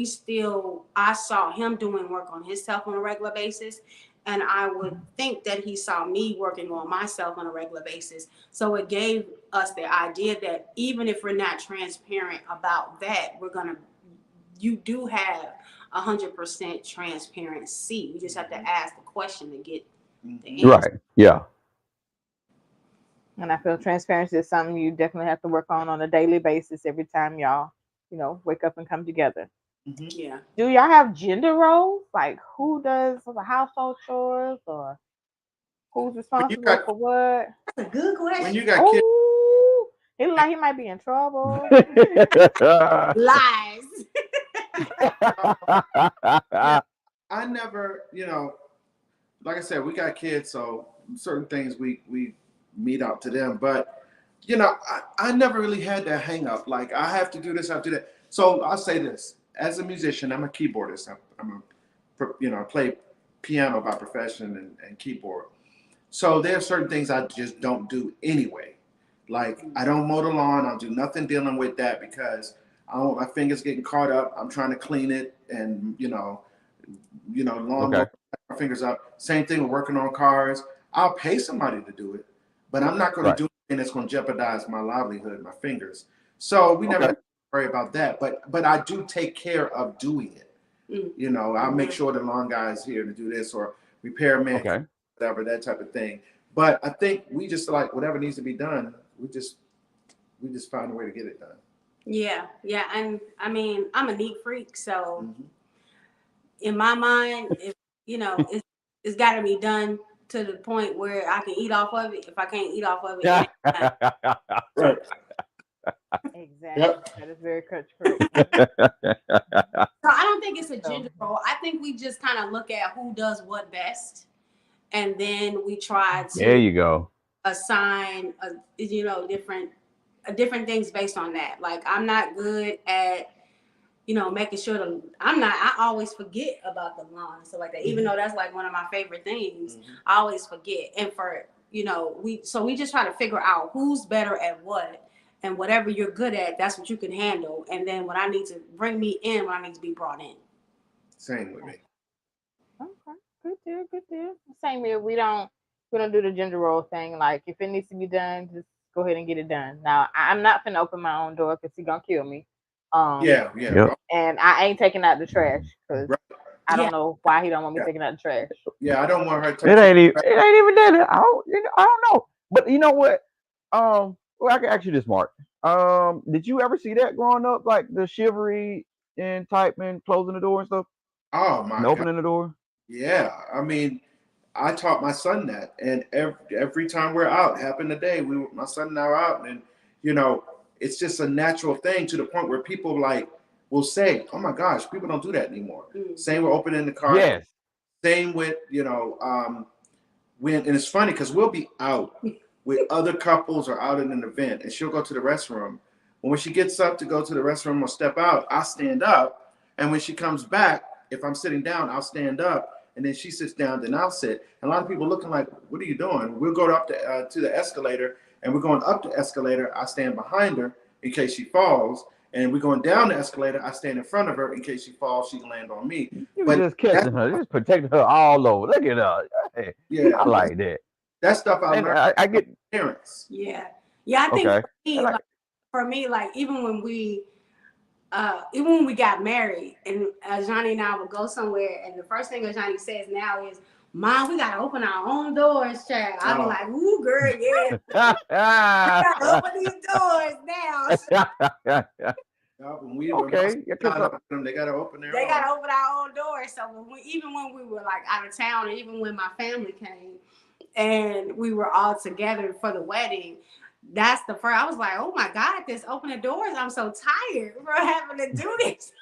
I saw him doing work on himself on a regular basis. And I would think that he saw me working on myself on a regular basis. So it gave us the idea that even if we're not transparent about that, you do have 100% transparency. You just have to ask the question to get the answer. right, yeah, And I feel transparency is something you definitely have to work on a daily basis every time y'all, wake up and come together. Mm-hmm. Yeah. Do y'all have gender roles? Like who does the household chores or who's responsible for what? That's a good question. When you got kids, Oh, he look like he might be in trouble. Lies. I never, like I said, we got kids, so certain things we meet out to them. But you know, I never really had that hang up. Like, I have to do this, I have to do that. So I'll say this. As a musician, I'm a keyboardist. I play piano by profession and keyboard. So there are certain things I just don't do anyway. Like, I don't mow the lawn. I'll do nothing dealing with that because I don't want my fingers getting caught up. I'm trying to clean it and, lawnmower, Okay. my fingers up. Same thing with working on cars. I'll pay somebody to do it, but I'm not going to Right. do anything that's going to jeopardize my livelihood, my fingers. So we never Okay. have to worry about that. But I do take care of doing it. I'll make sure the lawn guy is here to do this or repairman, Okay. whatever, that type of thing. But I think we just like whatever needs to be done. We just find a way to get it done. Yeah, and I mean, I'm a neat freak, so Mhm. in my mind, it's got to be done to the point where I can eat off of it. If I can't eat off of it, it ain't done. Right. Exactly. Yep. That is very correct. So I don't think it's a gender role. I think we just kind of look at who does what best, and then we try There to you go. assign, different things based on that. Like, I'm not good at making sure I always forget about the lawn and stuff like that. Even though that's like one of my favorite things, I always forget. And we just try to figure out who's better at what, and whatever you're good at, that's what you can handle. And then when I need to bring me in, when I need to be brought in. Same with me. Okay. Good deal. Same here. We don't do the gender role thing. Like, if it needs to be done, just go ahead and get it done. Now, I'm not finna open my own door because he's gonna kill me. Yeah. Yep. And I ain't taking out the trash because Right. I don't Yeah. know why he don't want me taking out the trash. Yeah, I don't want her It touching. ain't even. It ain't even that. I don't know. But you know what? Well, I can ask you this, Mark. Did you ever see that growing up, like the chivalry and type and closing the door and stuff, Oh my and God. opening the door? Yeah. I mean, I taught my son that, and every time we're out, happened today. My son and I are out, and it's just a natural thing to the point where people like will say, "Oh my gosh, people don't do that anymore." Same with opening the car. Yes. Same with and it's funny because we'll be out with other couples or out in an event, and she'll go to the restroom. When she gets up to go to the restroom or step out, I stand up, and when she comes back, if I'm sitting down, I'll stand up, and then she sits down, then I'll sit. And a lot of people looking like, "What are you doing?" We'll go up to the escalator, and we're going up the escalator. I stand behind her in case she falls, and we're going down the escalator. I stand in front of her in case she falls, she can land on me. You were But just catching her, just protecting her all over. Look at her. Hey, yeah, I like that. that stuff I And learned I from get parents. Yeah. I think okay. for And me, like even when we got married, and Johnny and I would go somewhere, and the first thing that Johnny says now is, "Mom, we gotta open our own doors, child." I'd be like, "Ooh, girl, yeah, we gotta open these doors now." When my okay. Yeah, child up with them, they gotta open their They own. gotta open our own doors. So even when we were like out of town, or even when my family came and we were all together for the wedding, that's the first. I was like, "Oh my God, this opening doors! I'm so tired for having to do this."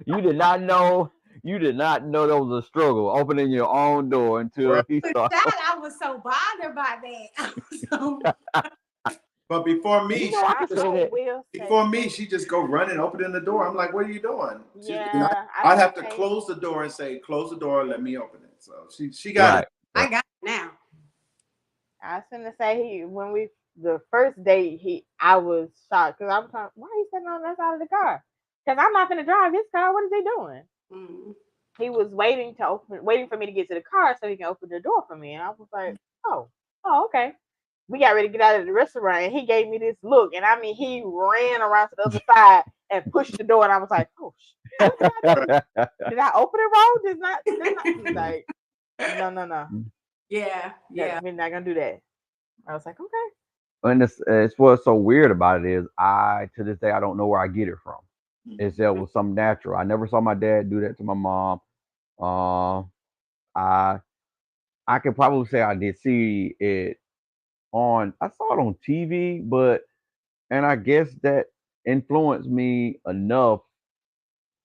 you did not know. You did not know there was a struggle opening your own door until Right. he started. I was so bothered by that. I was so But before me, You know, I can say that. she just go running, opening the door. I'm like, "What are you doing?" Yeah, I'd have to close the door and say, "Close the door, let me open it." So she got Right. it. I got it now. I was gonna say the first date I was shocked because I was like, why are you sitting on that side of the car? Because I'm not gonna drive his car. What is he doing? Mm. He was waiting for me to get to the car so he can open the door for me. And I was like, oh, okay. We got ready to get out of the restaurant, and he gave me this look, and I mean, he ran around to the other side and pushed the door, and I was like, oh, what did I do? Did I open it wrong? Did not. He's like, no. Yeah. We're not gonna do that. I was like, okay. And it's what's so weird about it is to this day I don't know where I get it from. It's that was some natural. I never saw my dad do that to my mom. Uh, I could probably say I did see it I saw it on TV, and I guess that influenced me enough,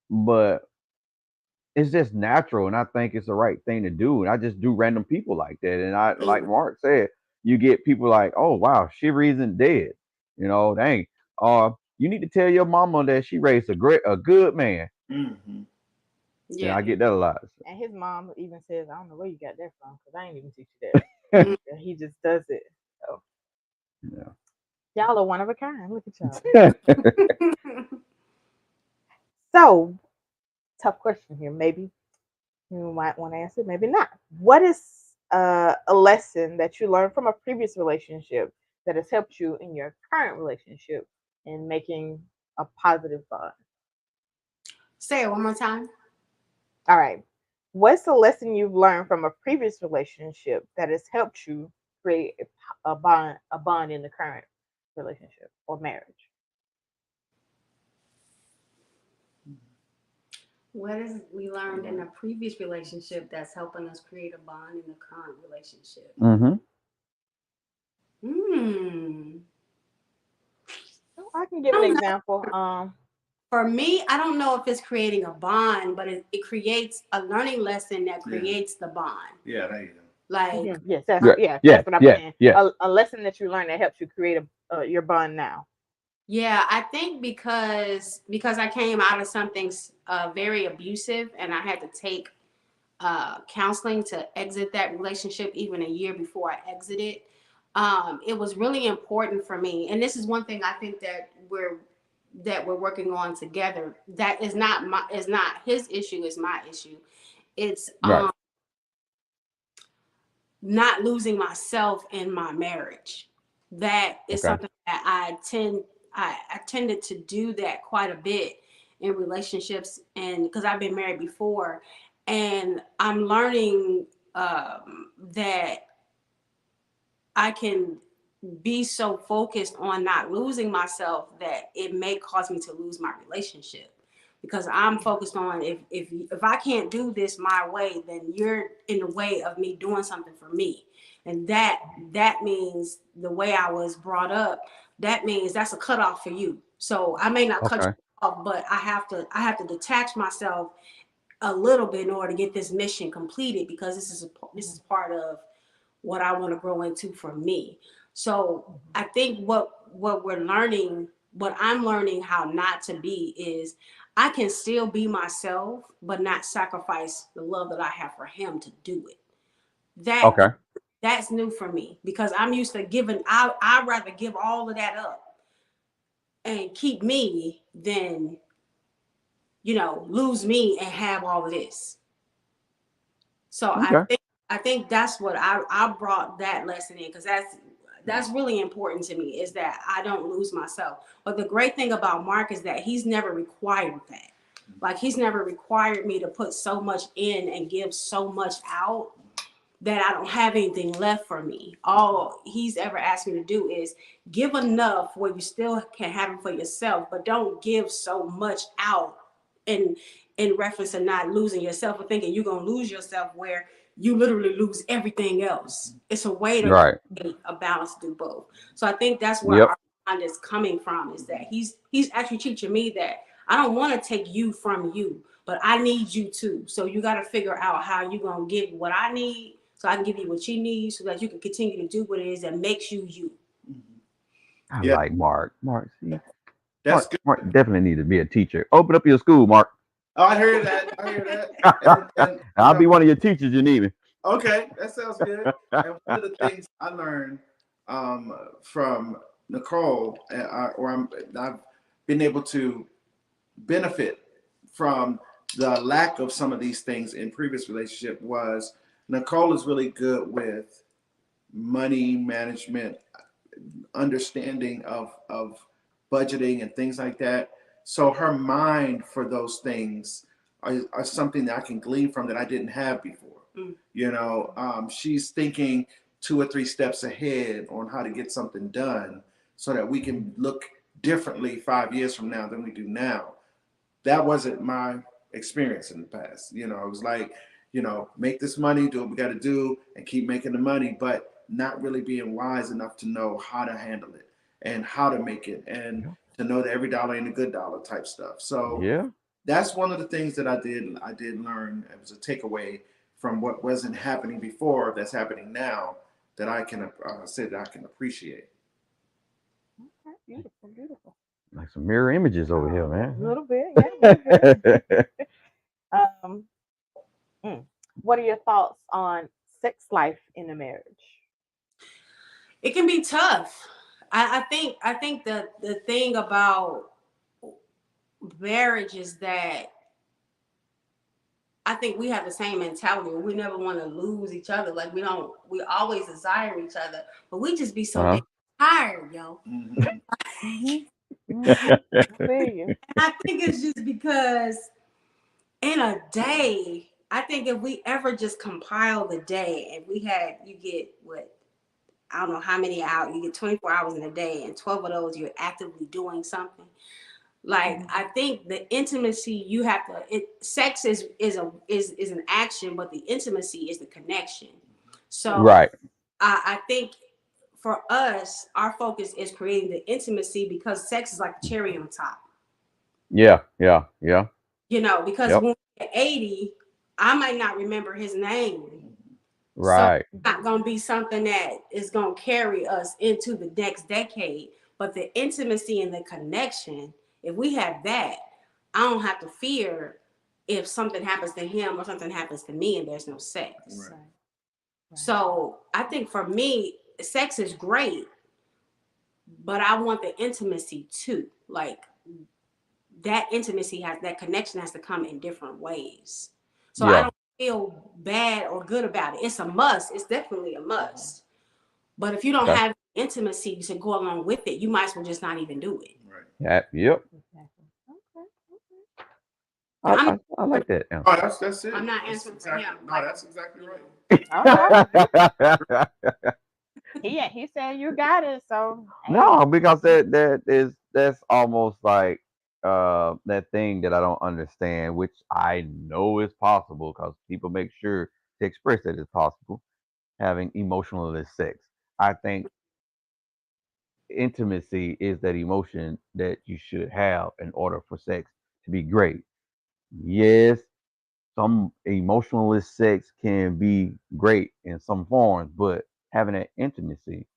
but it's just natural, and I think it's the right thing to do. And I just do random people like that. And I, like Mark said, you get people like, oh wow, she isn't dead. You know, dang. You need to tell your mama that she raised a good man. Mm-hmm. And Yeah. I get that a lot. And his mom even says, I don't know where you got that from because I ain't even teach you that. Mm. And he just does it. So Yeah. y'all are one of a kind. Look at y'all. So, tough question here. Maybe you might want to answer, maybe not. What is a lesson that you learned from a previous relationship that has helped you in your current relationship in making a positive bond? Say it one more time. All right. What's the lesson you've learned from a previous relationship that has helped you create a bond in the current relationship or marriage? What is we learned in a previous relationship that's helping us create a bond in the current relationship? Mm-hmm. Hmm. Oh, I can give I an don't know. example. For me, I don't know if it's creating a bond, but it creates a learning lesson that Yeah. creates the bond. Yeah, there you go. Like, Yes, Yeah. that's what I'm saying. Yeah. A lesson that you learned that helps you create your bond now. yeah, I think because I came out of something very abusive, and I had to take counseling to exit that relationship even a year before I exited. It was really important for me, and this is one thing I think that we're working on together. That is not his issue, is my issue. It's Right. not losing myself in my marriage. That is Okay. something that I tended to do that quite a bit in relationships, and because I've been married before, and I'm learning that I can be so focused on not losing myself that it may cause me to lose my relationship, because I'm focused on if I can't do this my way, then you're in the way of me doing something for me. And that means the way I was brought up, that means that's a cutoff for you. So I may not cut Okay. you off, but I have to detach myself a little bit in order to get this mission completed, because this is part of what I want to grow into for me. So I think what I'm learning how not to be is I can still be myself, but not sacrifice the love that I have for him to do it. That Okay. that's new for me, because I'm used to giving. I'd rather give all of that up and keep me than lose me and have all of this. So Okay. I think that's what I brought that lesson in, because that's really important to me, is that I don't lose myself. But the great thing about Mark is that he's never required that. Like, he's never required me to put so much in and give so much out that I don't have anything left for me. All he's ever asked me to do is give enough where you still can have it for yourself, but don't give so much out in reference to not losing yourself, or thinking you're gonna lose yourself where you literally lose everything else. It's a way to Right. create a balance to do both. So I think that's where Yep. our bond is coming from, is that he's actually teaching me that I don't want to take you from you, but I need you too. So you got to figure out how you're gonna give what I need, so I can give you what you need, so that you can continue to do what it is that makes you you. I Yeah, like Mark. Mark, see, that's good. Mark definitely need to be a teacher. Open up your school, Mark. Oh, I hear that. I hear that. And I'll be one of your teachers you need me. okay, that sounds good. And one of the things I learned from Nicole, I've been able to benefit from the lack of some of these things in previous relationship, was Nicole is really good with money management, understanding of budgeting and things like that. So her mind for those things are something that I can glean from that I didn't have before. Mm. She's thinking 2 or 3 steps ahead on how to get something done, so that we can look differently 5 years from now than we do now. That wasn't my experience in the past. It was like, make this money, do what we got to do, and keep making the money, but not really being wise enough to know how to handle it and how to make it, and to know that every dollar ain't a good dollar type stuff. So Yeah. that's one of the things that I did learn. It was a takeaway from what wasn't happening before that's happening now, that I can say that I can appreciate. Okay, beautiful, beautiful. Like some mirror images over here, A man. little bit, yeah. A little bit. What are your thoughts on sex life in a marriage? It can be tough. I think the thing about marriage is that I think we have the same mentality. We never want to lose each other. Like we always desire each other, but we just be so Uh-huh. damn tired, yo. I feel you. And I think it's just because in a day, I think if we ever just compile the day and you get what, I don't know how many hours, you get 24 hours in a day and 12 of those you're actively doing something. Like I think the intimacy you have to sex is an action, but the intimacy is the connection. So Right. I think for us, our focus is creating the intimacy because sex is like a cherry on top. Yeah. You know, because Yep. when we're 80, I might not remember his name. Right. So it's not going to be something that is going to carry us into the next decade. But the intimacy and the connection, if we have that, I don't have to fear if something happens to him or something happens to me and there's no sex. Right. So I think for me, sex is great, but I want the intimacy too. Like that that connection has to come in different ways. So I don't feel bad or good about it. It's a must. It's definitely a must. But if you don't have intimacy to go along with it, you might as well just not even do it. Right. Yep. Okay. I like that. Oh, that's it. I'm not That's answering exactly, for him. No, that's exactly right. He said you got it. So No, because that's almost like that thing that I don't understand, which I know is possible because people make sure to express that it's possible, having emotionless sex. I think intimacy is that emotion that you should have in order for sex to be great. Yes, some emotionless sex can be great in some forms, but having that intimacy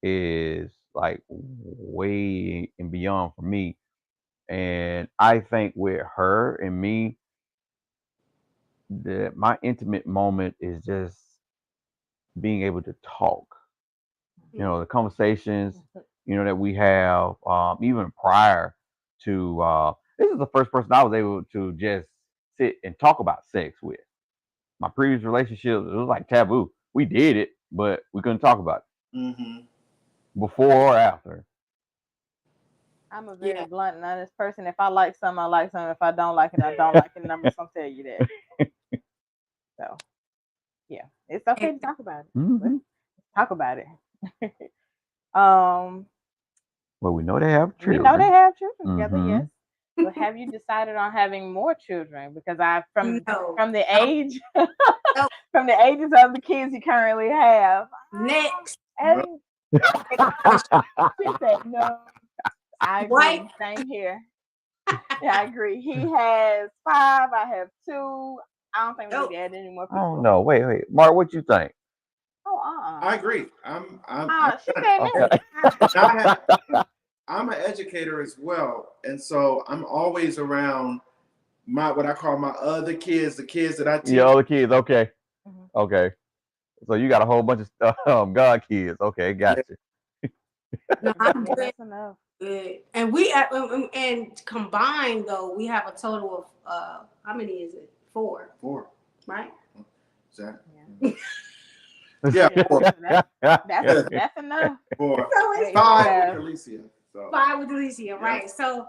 is like way and beyond for me. And I think with her and me, that my intimate moment is just being able to talk. You know, the conversations, that we have, even prior to this is the first person I was able to just sit and talk about sex with. My previous relationships, it was like taboo. We did it, but we couldn't talk about it before or after. I'm a very blunt and honest person. If I like something, I like something. If I don't like it, I don't like it. And I'm just gonna tell you that. So yeah, it's okay to talk about it. Mm-hmm. Talk about it. Well, we know they have children. We know they have children together, Mm-hmm. yes. But have you decided on having more children? Because from the age from the ages of the kids you currently have. Next. She said no. I agree. White. Same here. Yeah, I agree. He has 5. I have 2. I don't think we need to add any more people. Oh no! Wait, Mark, what you think? Oh, I agree. She said no. I'm an educator as well, and so I'm always around what I call my other kids, the kids that I teach. Your other kids, okay, okay. So you got a whole bunch of God kids. Okay, gotcha. No, I'm good. That's enough. Good. And we and combined though, we have a total of how many is it? 4. 4. Right? Exactly. Yeah, 4. That's enough. 4. So 5 with Alicia. So. 5 with Alicia, right? So,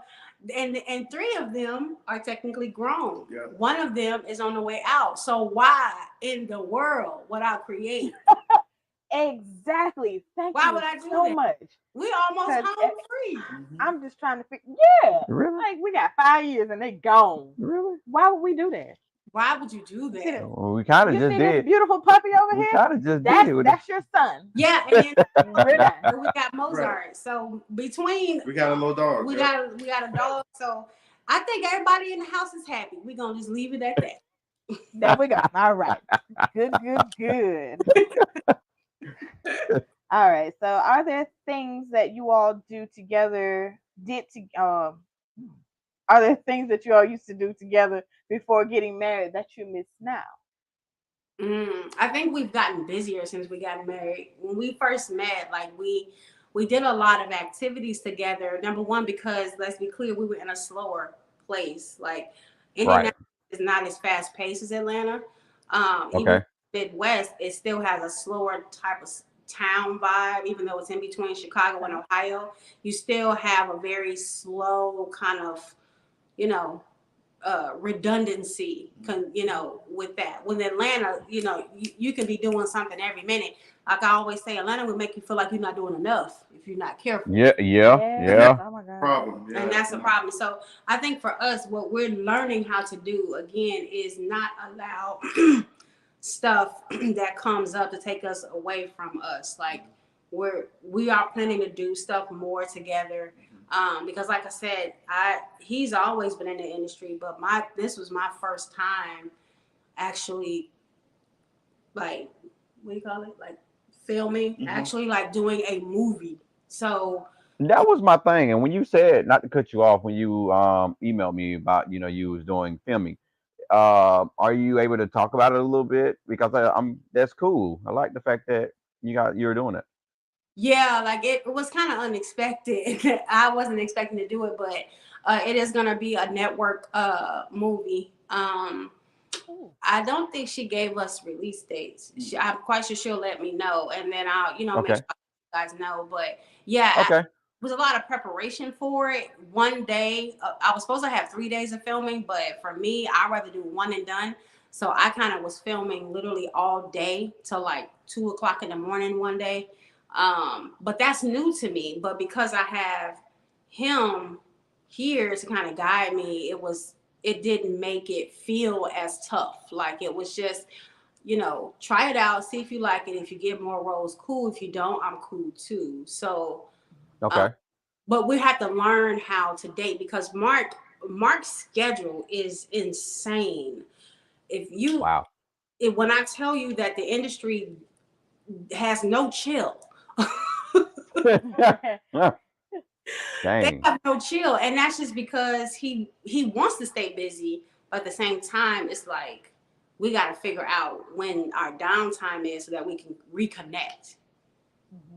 and 3 of them are technically grown. Yeah. One of them is on the way out. So why in the world would I create? Exactly. Why would I do so that? much? We almost home free. I'm just trying to figure. Yeah, really? Like we got 5 years and they gone. Really? Why would we do that? Why would you do that? Well, we kind of just see did. This beautiful puppy over We here. kind of just that's, did it. That's your son. Yeah, and then we got Mozart. Right. So between we got a little dog. We got a dog. So I think everybody in the house is happy. We're gonna just leave it at that. There we go. All right. Good. All right. So, are there things that you all do together? Are there things that you all used to do together before getting married that you miss now? I think we've gotten busier since we got married. When we first met, like we did a lot of activities together. Number one, because let's be clear, we were in a slower place. Like Right. Indianapolis is not as fast paced as Atlanta. Even Okay. Midwest, it still has a slower type of town vibe. Even though it's in between Chicago and Ohio, you still have a very slow kind of, you know, redundancy, with that. When Atlanta, you can be doing something every minute. Like I always say, Atlanta will make you feel like you're not doing enough if you're not careful. Yeah. Yeah. Yes. And that's Yeah. Oh my the God. problem. Yeah. And that's the problem. So I think for us, what we're learning how to do again is not allow stuff that comes up to take us away from us. Like we are planning to do stuff more together. Because like I said, he's always been in the industry, but this was my first time actually, like, what do you call it? Like filming, actually like doing a movie. So That was my thing. And when you said, not to cut you off, when you emailed me about, you was doing filming, are you able to talk about it a little bit? Because I'm that's cool. I like the fact that you're doing it. yeah, like it was kind of unexpected. I wasn't expecting to do it, but it is gonna be a network movie. Ooh. I don't think she gave us release dates. I'm quite sure she'll let me know, and then I'll, make Okay. sure you guys know. But yeah, Okay. it was a lot of preparation for it. One day, I was supposed to have 3 days of filming, but for me, I'd rather do one and done. So I kind of was filming literally all day till like 2 o'clock in the morning one day. But that's new to me. But because I have him here to kind of guide me, it didn't make it feel as tough. Like it was just, try it out, see if you like it. If you get more roles, cool. If you don't, I'm cool too. So, Okay. but we have to learn how to date because Mark's schedule is insane. If you, Wow. when I tell you that the industry has no chill, they Dang. have no chill, and that's just because he wants to stay busy, but at the same time, it's like we got to figure out when our downtime is so that we can reconnect.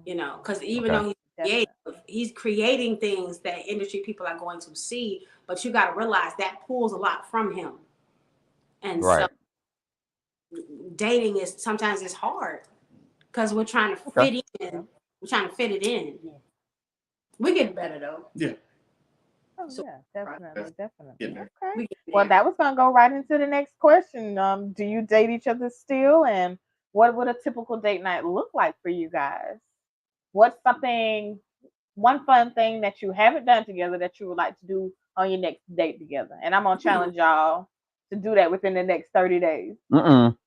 Because even Okay. though he's creating things that industry people are going to see, but you got to realize that pulls a lot from him, and so Right. dating is sometimes it's hard because we're trying to Okay. fit in. We're trying to fit it in. We get better though. Yeah. Oh So yeah, definitely, definitely. Getting there. Okay. we get Well, there. that was gonna go right into the next question. Do you date each other still, and what would a typical date night look like for you guys? What's one fun thing that you haven't done together that you would like to do on your next date together? And I'm gonna challenge y'all to do that within the next 30 days. Mm-mm.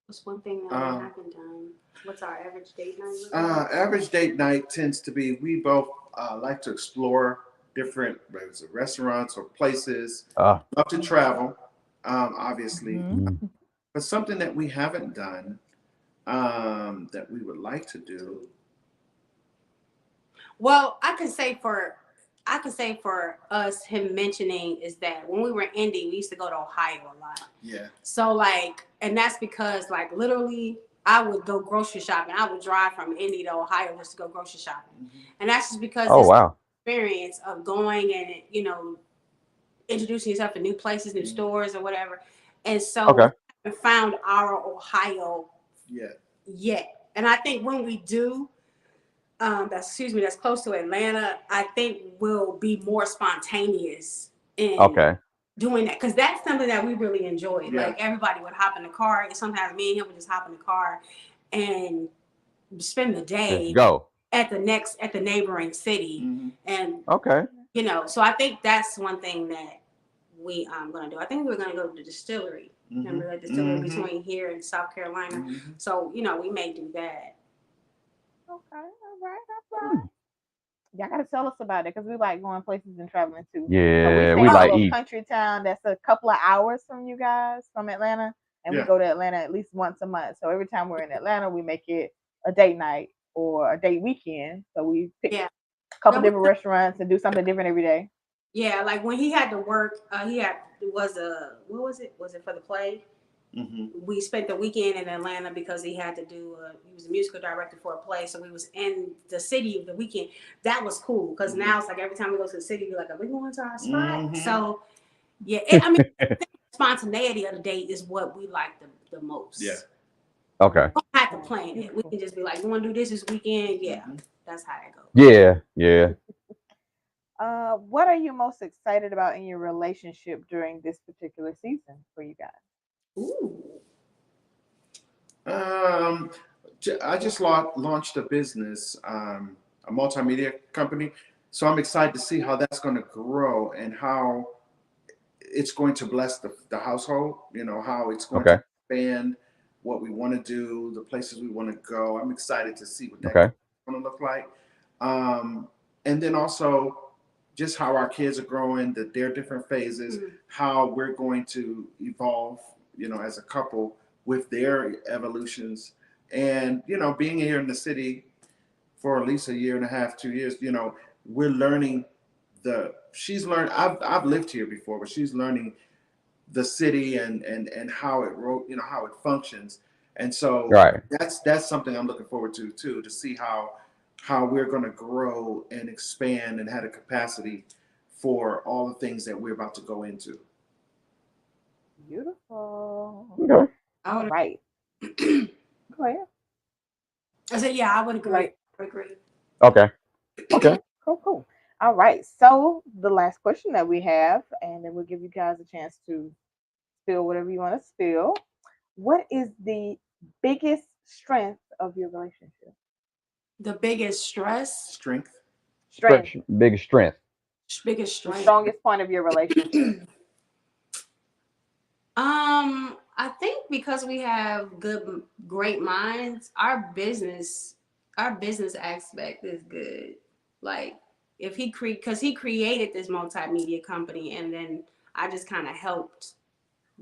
What's one thing that we haven't done? What's our average date night? Average date night tends to be we both like to explore different whether it's restaurants or places. Love to travel, obviously. Mhm. But something that we haven't done that we would like to do. Well, I could say for us, him mentioning is that when we were in Indy, we used to go to Ohio a lot. Yeah. So like, and that's because like literally, I would go grocery shopping. I would drive from Indy to Ohio just to go grocery shopping, and that's just because Oh this wow. experience of going and introducing yourself to new places, new stores, or whatever. And so we Okay. haven't found our Ohio Yeah. yet, and I think when we do. That's close to Atlanta, I think will be more spontaneous in Okay. doing that because that's something that we really enjoy. Yeah. Like everybody would hop in the car. Sometimes me and him would just hop in the car and spend the Let's day go. at the neighboring city, and Okay. So I think that's one thing that we gonna do. I think we're gonna go to the distillery. Remember that distillery between here and South Carolina. So we may do that. Okay, all right, all right. Y'all gotta tell us about it because we like going places and traveling too. So we Yeah, stay we in a like little eat. country town that's a couple of hours from you guys, from Atlanta. and Yeah. we go to Atlanta at least once a month. So every time we're in Atlanta, we make it a date night or a date weekend. So we pick Yeah. a couple No, we- different restaurants and do something different every day. Yeah, like when he had to work, what was it? Was it for the play? Mm-hmm. We spent the weekend in Atlanta because he had to do. He was a musical director for a play, so we was in the city of the weekend. That was cool because now it's like every time we go to the city, we're like, "Are we going to our spot?" Mm-hmm. So yeah, spontaneity of the date is what we like the most. Yeah. Okay. We don't have to plan it. We can just be like, "You want to do this weekend?" Yeah, Mm-hmm. that's how it goes. Yeah. Yeah. What are you most excited about in your relationship during this particular season for you guys? Ooh. I just launched a business, a multimedia company. So I'm excited to see how that's going to grow and how it's going to bless the household, how it's going Okay. to expand what we want to do, the places we want to go. I'm excited to see what that's Okay. going to look like. And then also just how our kids are growing, their different phases, how we're going to evolve, as a couple with their evolutions. And, being here in the city for at least a year and a half, 2 years, we're learning she's learned, I've lived here before, but she's learning the city and how how it functions. And so Right. that's something I'm looking forward to too, to see how we're going to grow and expand and have a capacity for all the things that we're about to go into. Beautiful. Okay. All right. Go ahead. I said, yeah, I would agree. Like, I would agree. Okay. Okay. Cool. All right. So the last question that we have, and then we'll give you guys a chance to spill whatever you want to spill. What is the biggest strength of your relationship? The biggest stress, Strength. Strength. Biggest strength. biggest The strength. strongest point of your relationship. I think because we have great minds, our business aspect is good. Like if because he created this multimedia company, and then I just kind of helped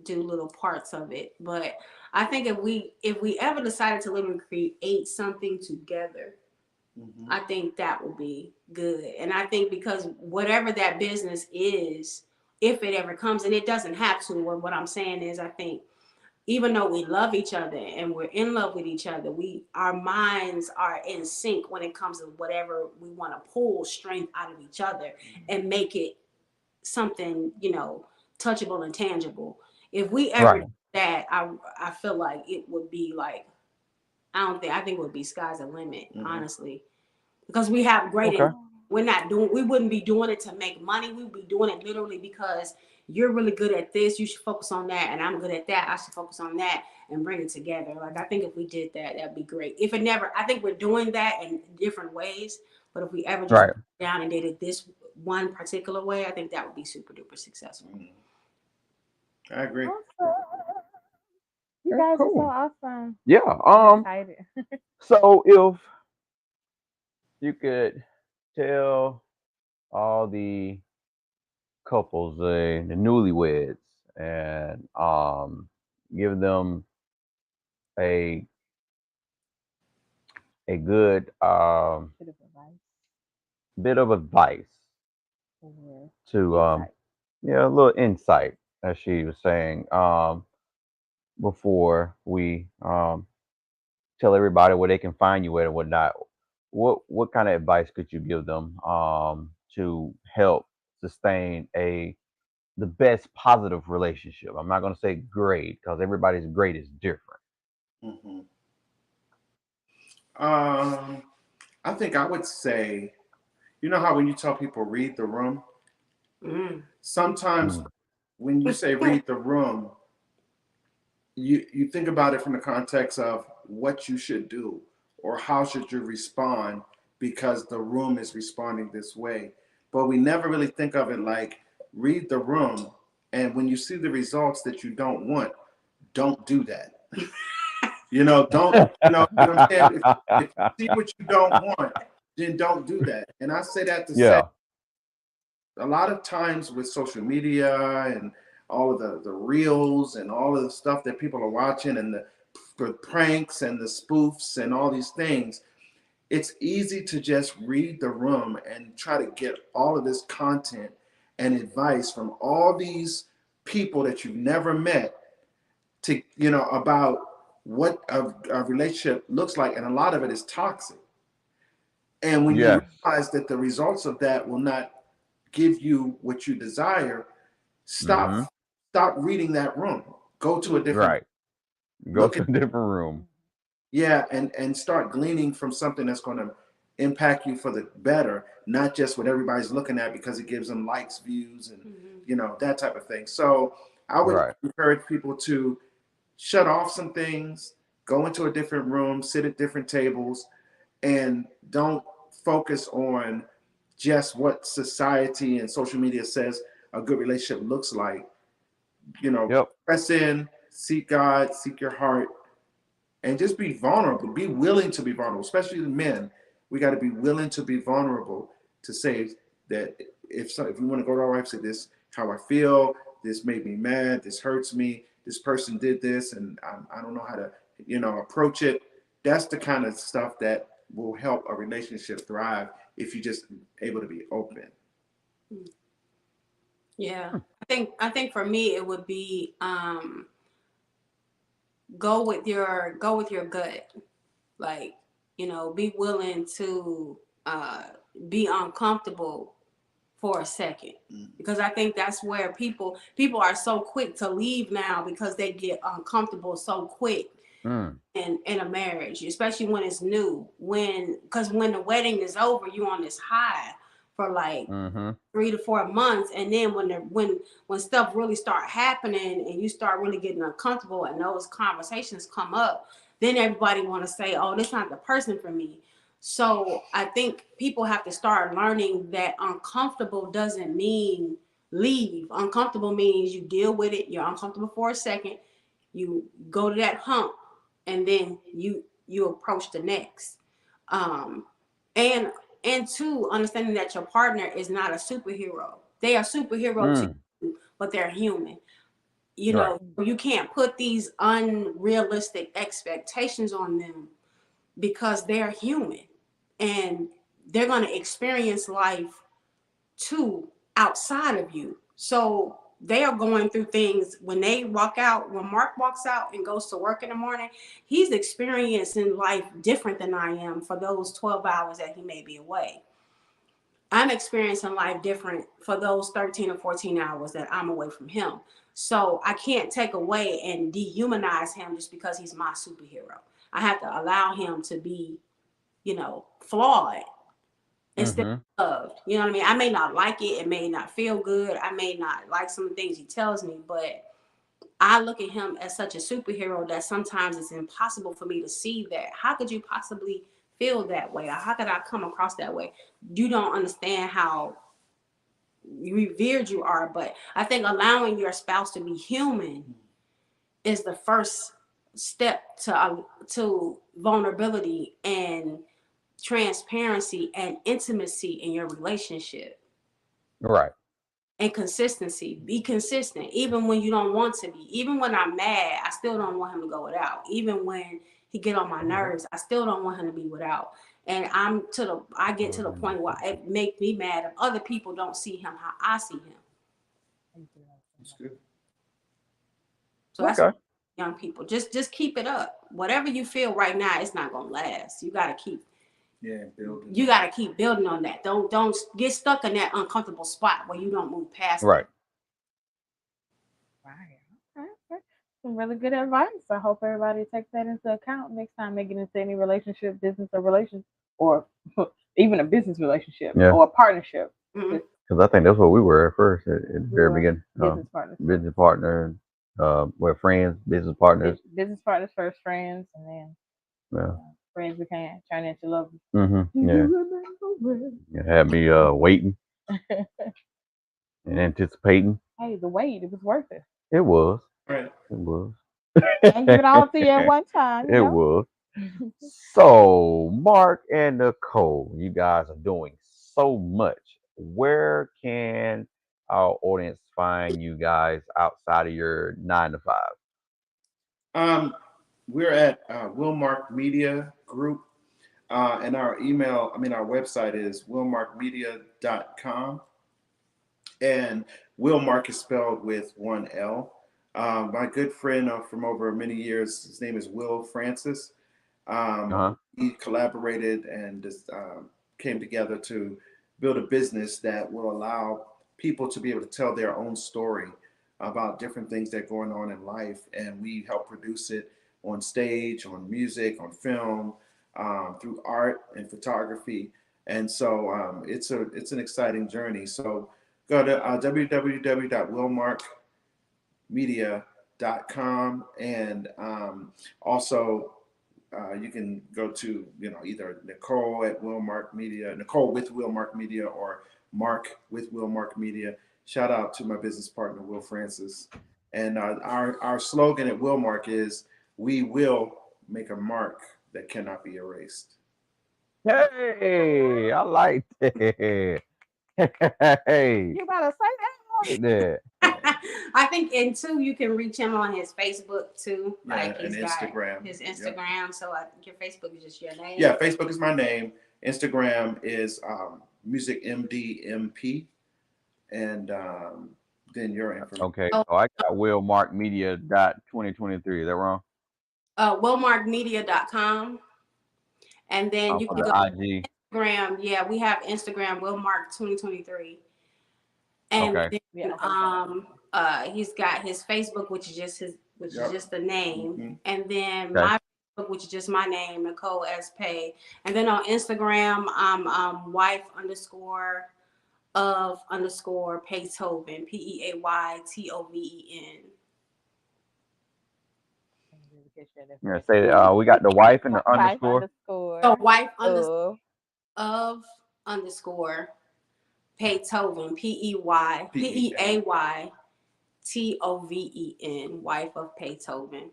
do little parts of it. But I think if we ever decided to live and create something together, Mm-hmm. I think that would be good. And I think because whatever that business is, if it ever comes, and it doesn't have to, what I'm saying is I think even though we love each other and we're in love with each other, our minds are in sync when it comes to whatever we want to pull strength out of each other and make it something, touchable and tangible. If we ever Right. do that, I feel like it would be like, I think it would be sky's the limit, honestly. Because we have great, Okay. we wouldn't be doing it to make money. We would be doing it literally because you're really good at this. You should focus on that. And I'm good at that. I should focus on that and bring it together. Like, I think if we did that, that'd be great. If it never, I think we're doing that in different ways. But if we ever just Right. down and did it this one particular way, I think that would be super duper successful. I agree. Awesome. You Okay, guys cool. are so awesome. Yeah. I'm excited. So if you could tell all the couples, the newlyweds, and give them a good Bit of advice bit of advice or to insight. a little insight, as she was saying, before we tell everybody where they can find you at and whatnot. What kind of advice could you give them to help sustain the best positive relationship? I'm not going to say great because everybody's great is different. Mm-hmm. I think I would say, how when you tell people read the room, sometimes when you say read the room, you think about it from the context of what you should do or how should you respond because the room is responding this way. But we never really think of it like read the room, and when you see the results that you don't want, don't do that. Don't, what I'm saying? If you see what you don't want, then don't do that. And I say that to say Yeah. a lot of times with social media and all of the reels and all of the stuff that people are watching and the pranks and the spoofs and all these things, it's easy to just read the room and try to get all of this content and advice from all these people that you've never met to, about what a relationship looks like. And a lot of it is toxic. And when you Yes. realize that the results of that will not give you what you desire, Mm-hmm. stop reading that room. Go to a different, Right. Go look to at, a different room. yeah, and start gleaning from something that's going to impact you for the better, not just what everybody's looking at because it gives them likes, views, and that type of thing. So I would Right. encourage people to shut off some things, go into a different room, sit at different tables, and don't focus on just what society and social media says a good relationship looks like. Yep. Press in, seek God, seek your heart, and just be vulnerable. Be willing to be vulnerable, especially the men. We got to be willing to be vulnerable to say that if we want to go to our wife, say this, how I feel, this made me mad, this hurts me, this person did this, and I don't know how to, approach it. That's the kind of stuff that will help a relationship thrive if you're just able to be open. Yeah, I think for me it would be go with your gut. Like, be willing to be uncomfortable for a second, because I think that's where people are so quick to leave now because they get uncomfortable so quick in a marriage, especially when it's new. Because when the wedding is over, you on this high for like 3 to 4 months, and then when stuff really start happening and you start really getting uncomfortable and those conversations come up, then everybody want to say, oh, this is not the person for me. So I think people have to start learning that uncomfortable doesn't mean leave. Uncomfortable means you deal with it, you're uncomfortable for a second, you go to that hump, and then you approach the next. um and and two, understanding that your partner is not a superhero. They are superhero to you, but they're human. Right. You can't put these unrealistic expectations on them because they're human and they're going to experience life too outside of you. So they are going through things when they walk out. When Mark walks out and goes to work in the morning, he's experiencing life different than I am for those 12 hours that he may be away. I'm experiencing life different for those 13 or 14 hours that I'm away from him. So I can't take away and dehumanize him just because he's my superhero. I have to allow him to be, flawed instead of loved. You know what I mean? I may not like it. It may not feel good. I may not like some of the things he tells me, but I look at him as such a superhero that sometimes it's impossible for me to see that. How could you possibly feel that way? Or how could I come across that way? You don't understand how revered you are. But I think allowing your spouse to be human is the first step to vulnerability and transparency and intimacy in your relationship. Right. And consistency. Be consistent even when you don't want to be. Even when I'm mad, I still don't want him to go without. Even when he get on my nerves, I still don't want him to be without. And I get to the point where it makes me mad if other people don't see him how I see him. That's good. So that's what young people, just keep it up. Whatever you feel right now, it's not gonna last. You gotta keep building. You gotta keep building on that. Don't get stuck in that uncomfortable spot where you don't move past Right. it. Right. Okay. Some really good advice. I hope everybody takes that into account next time they get into any relationship, business, or relation, or even a business relationship or a partnership. Mhm. Because I think that's what we were at first, at the We very were beginning. business partners. Business partner, we're friends, business partners. Business partners first, friends, and then Yeah. friends became turn into lovers. Yeah. It had me waiting and anticipating. Hey, the wait, it was worth it. It was. Right. It was. Can't give it all to you at one time. It was. So, Mark and Nicole, you guys are doing so much. Where can our audience find you guys outside of your 9 to 5? We're at WilMark Media Group, and our website is wilmarkmedia.com, and WilMark is spelled with one L. My good friend from over many years, his name is Will Francis. Uh-huh. We collaborated and just came together to build a business that will allow people to be able to tell their own story about different things that are going on in life, and we help produce it on stage, on music, on film, through art and photography. And so it's an exciting journey. So go to www.wilmarkmedia.com, and also you can go to either Nicole at WilMark Media, Nicole with WilMark Media, or Mark with WilMark Media. Shout out to my business partner Will Francis. And our slogan at WilMark is, "We will make a mark that cannot be erased." Hey, I like that. Hey, You better say that. like that. I think, and two, you can reach him on his Facebook too. Yeah, Like and he's got Instagram. his Yep. Instagram. So your Facebook is just your name. Yeah, Facebook is my name. Instagram is Music MDMP, and then your information. Okay, Oh. so I got WilMark Media dot 2023. Is that wrong? WilMarkMedia.com. And then you For can the go to IG. Instagram. Yeah, we have Instagram, WilMark 2023. And Okay. then, he's got his Facebook, which is just is just the name. Mhm. And then Okay. my Facebook, which is just my name, Nicole S.Peay. And then on Instagram, I'm wife _of_ Paytoven, PEAYTOVEN. Yeah, say we got the wife and the underscore. So wife of _of_ Paytoven, PEAYTOVEN, wife of Paytoven.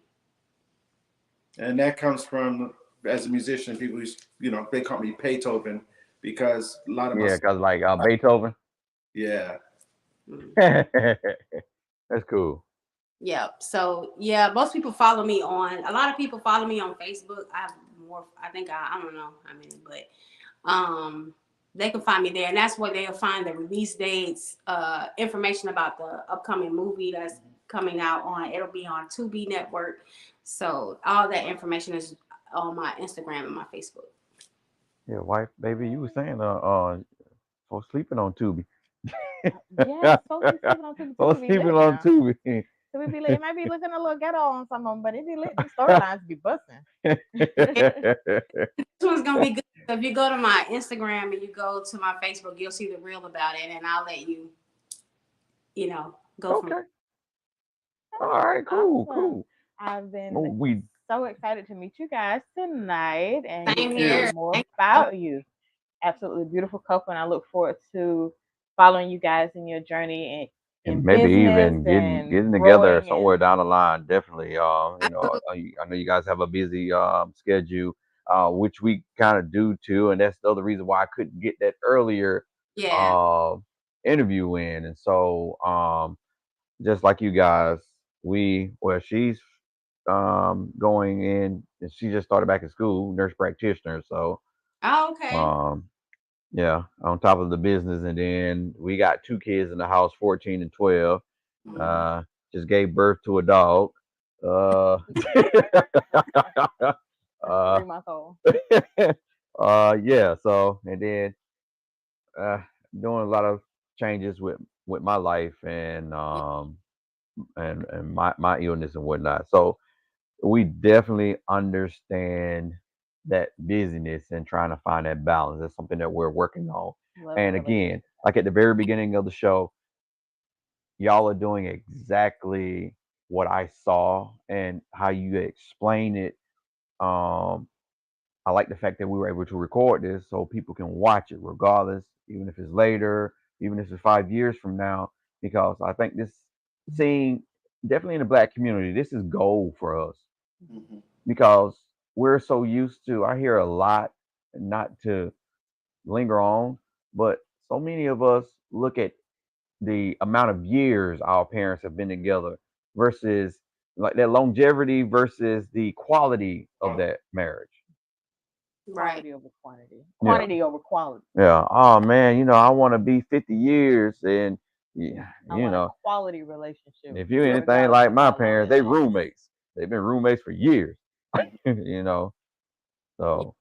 And that comes from, as a musician, people they call me Paytoven because a lot of Yeah, because like Beethoven. yeah. That's cool. Yep. So yeah, most people follow me on. A lot of people follow me on Facebook. I have more. I think I don't know how many, but they can find me there, and that's where they'll find the release dates, information about the upcoming movie that's coming out on. It'll be on Tubi Network. So all that information is on my Instagram and my Facebook. Yeah, wife, baby, you were saying for sleeping on Tubi. yeah, so we sleeping on Tubi. For Tubi be sleeping lit on now. Tubi. So we be lit. It might be looking a little ghetto on some of them, but it be lit. The storylines be busting. This one's gonna be good. So if you go to my Instagram and you go to my Facebook, you'll see the reel about it, and I'll let you, go from. Okay. All right, cool, Awesome. cool. I've been We so excited to meet you guys tonight and Same get to here. know more about you. Absolutely beautiful couple, and I look forward to following you guys in your journey in maybe business even and getting together growing somewhere and down the line. Definitely. I know you guys have a busy schedule, which we kind of do too, and that's the other reason why I couldn't get that earlier Yeah. interview in. And so just like you guys, she's going in, and she just started back in school, nurse practitioner. So Oh, okay. yeah, on top of the business, and then we got 2 kids in the house, 14 and 12. Just gave birth to a dog. Uh, 3-month-old. yeah. So, and then uh, doing a lot of changes with my life and my illness and whatnot. So we definitely understand that busyness and trying to find that balance. That's something that we're working on. Love And the again, like at the very beginning of the show, y'all are doing exactly what I saw and how you explain it. I like the fact that we were able to record this so people can watch it regardless, even if it's later, even if it's 5 years from now, because I think this scene, definitely in the Black community, this is gold for us Mhm. because we're so used to, I hear a lot, not to linger on, but so many of us look at the amount of years our parents have been together versus like that longevity versus the quality of that marriage. Right. Quality over quantity. Quantity over quality. Yeah. Oh man, I want to be 50 years and yeah, I want a quality relationship. if you're anything like my parents, they roommates. They've been roommates for years. So,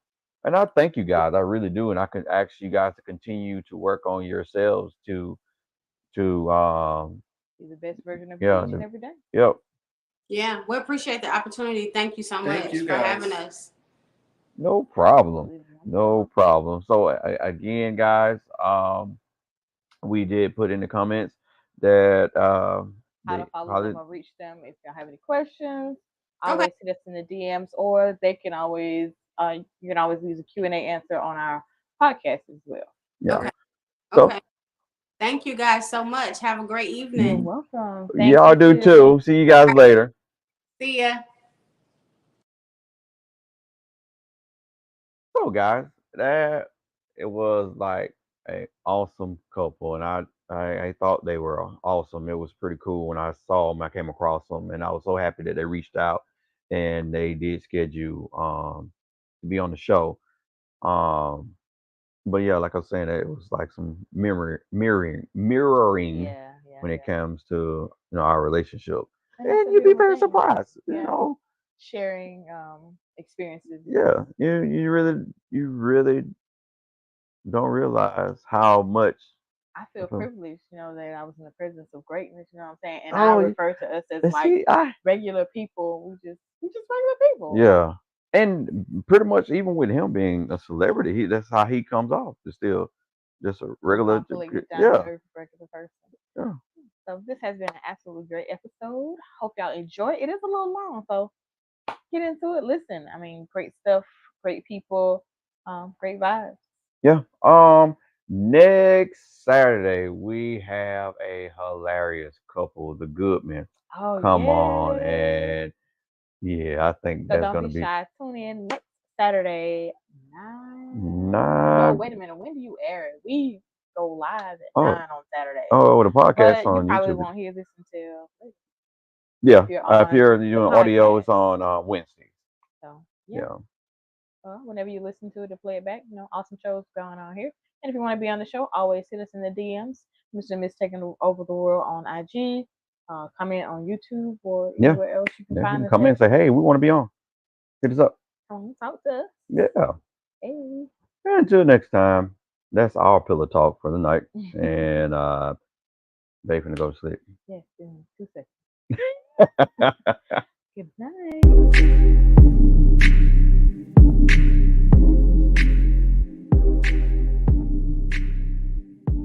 and I thank you guys. I really do, and I can ask you guys to continue to work on yourselves to be the best version of you each and every day. Yep. Yeah, we appreciate the opportunity. Thank you so much you for guys. having us. No problem. No problem. So again, guys, we did put in the comments that how to follow them or reach them if y'all have any questions. Always hit us in the DMs, or they can always you can always use a Q&A answer on our podcast as well. Yeah. Okay. Thank you guys so much. Have a great evening. You're welcome. Y'all do too. See you guys later. See ya. So guys, that it was like an awesome couple, and I thought they were awesome. It was pretty cool when I saw them. I came across them, and I was so happy that they reached out and they did schedule to be on the show. But yeah, like I was saying, it was like some mirroring when it comes to our relationship, and you'd be very surprised, sharing experiences. Yeah, you really don't realize how much I feel privileged, that I was in the presence of greatness. You know what I'm saying? And I refer to us as regular people. We just regular people. Yeah, and pretty much even with him being a celebrity, that's how he comes off. Just still, just a regular, regular person. Yeah. So this has been an absolutely great episode. Hope y'all enjoy it. It is a little long, so get into it. Listen, I mean, great stuff, great people, great vibes. Yeah. Next Saturday we have a hilarious couple, the Goodman. Come on, and I think so that's gonna be shy. Tune in next Saturday. 9. No, wait a minute. When do you air it? We go live at 9 on Saturday. Oh, the podcast but on you probably YouTube. Won't hear this until later. Yeah, if you're doing audio, it's on Wednesday. So whenever you listen to it to play it back, awesome shows going on here. And if you want to be on the show, always hit us in the DMs. Mr. Miss Taking Over the World on IG. Comment on YouTube or anywhere else you can find us. Come in and say, hey, we want to be on. Hit us up. Talk to us. Yeah. Hey. Until next time, that's our pillow talk for the night. And they finna go to sleep. Yes, in 2 seconds. Good night.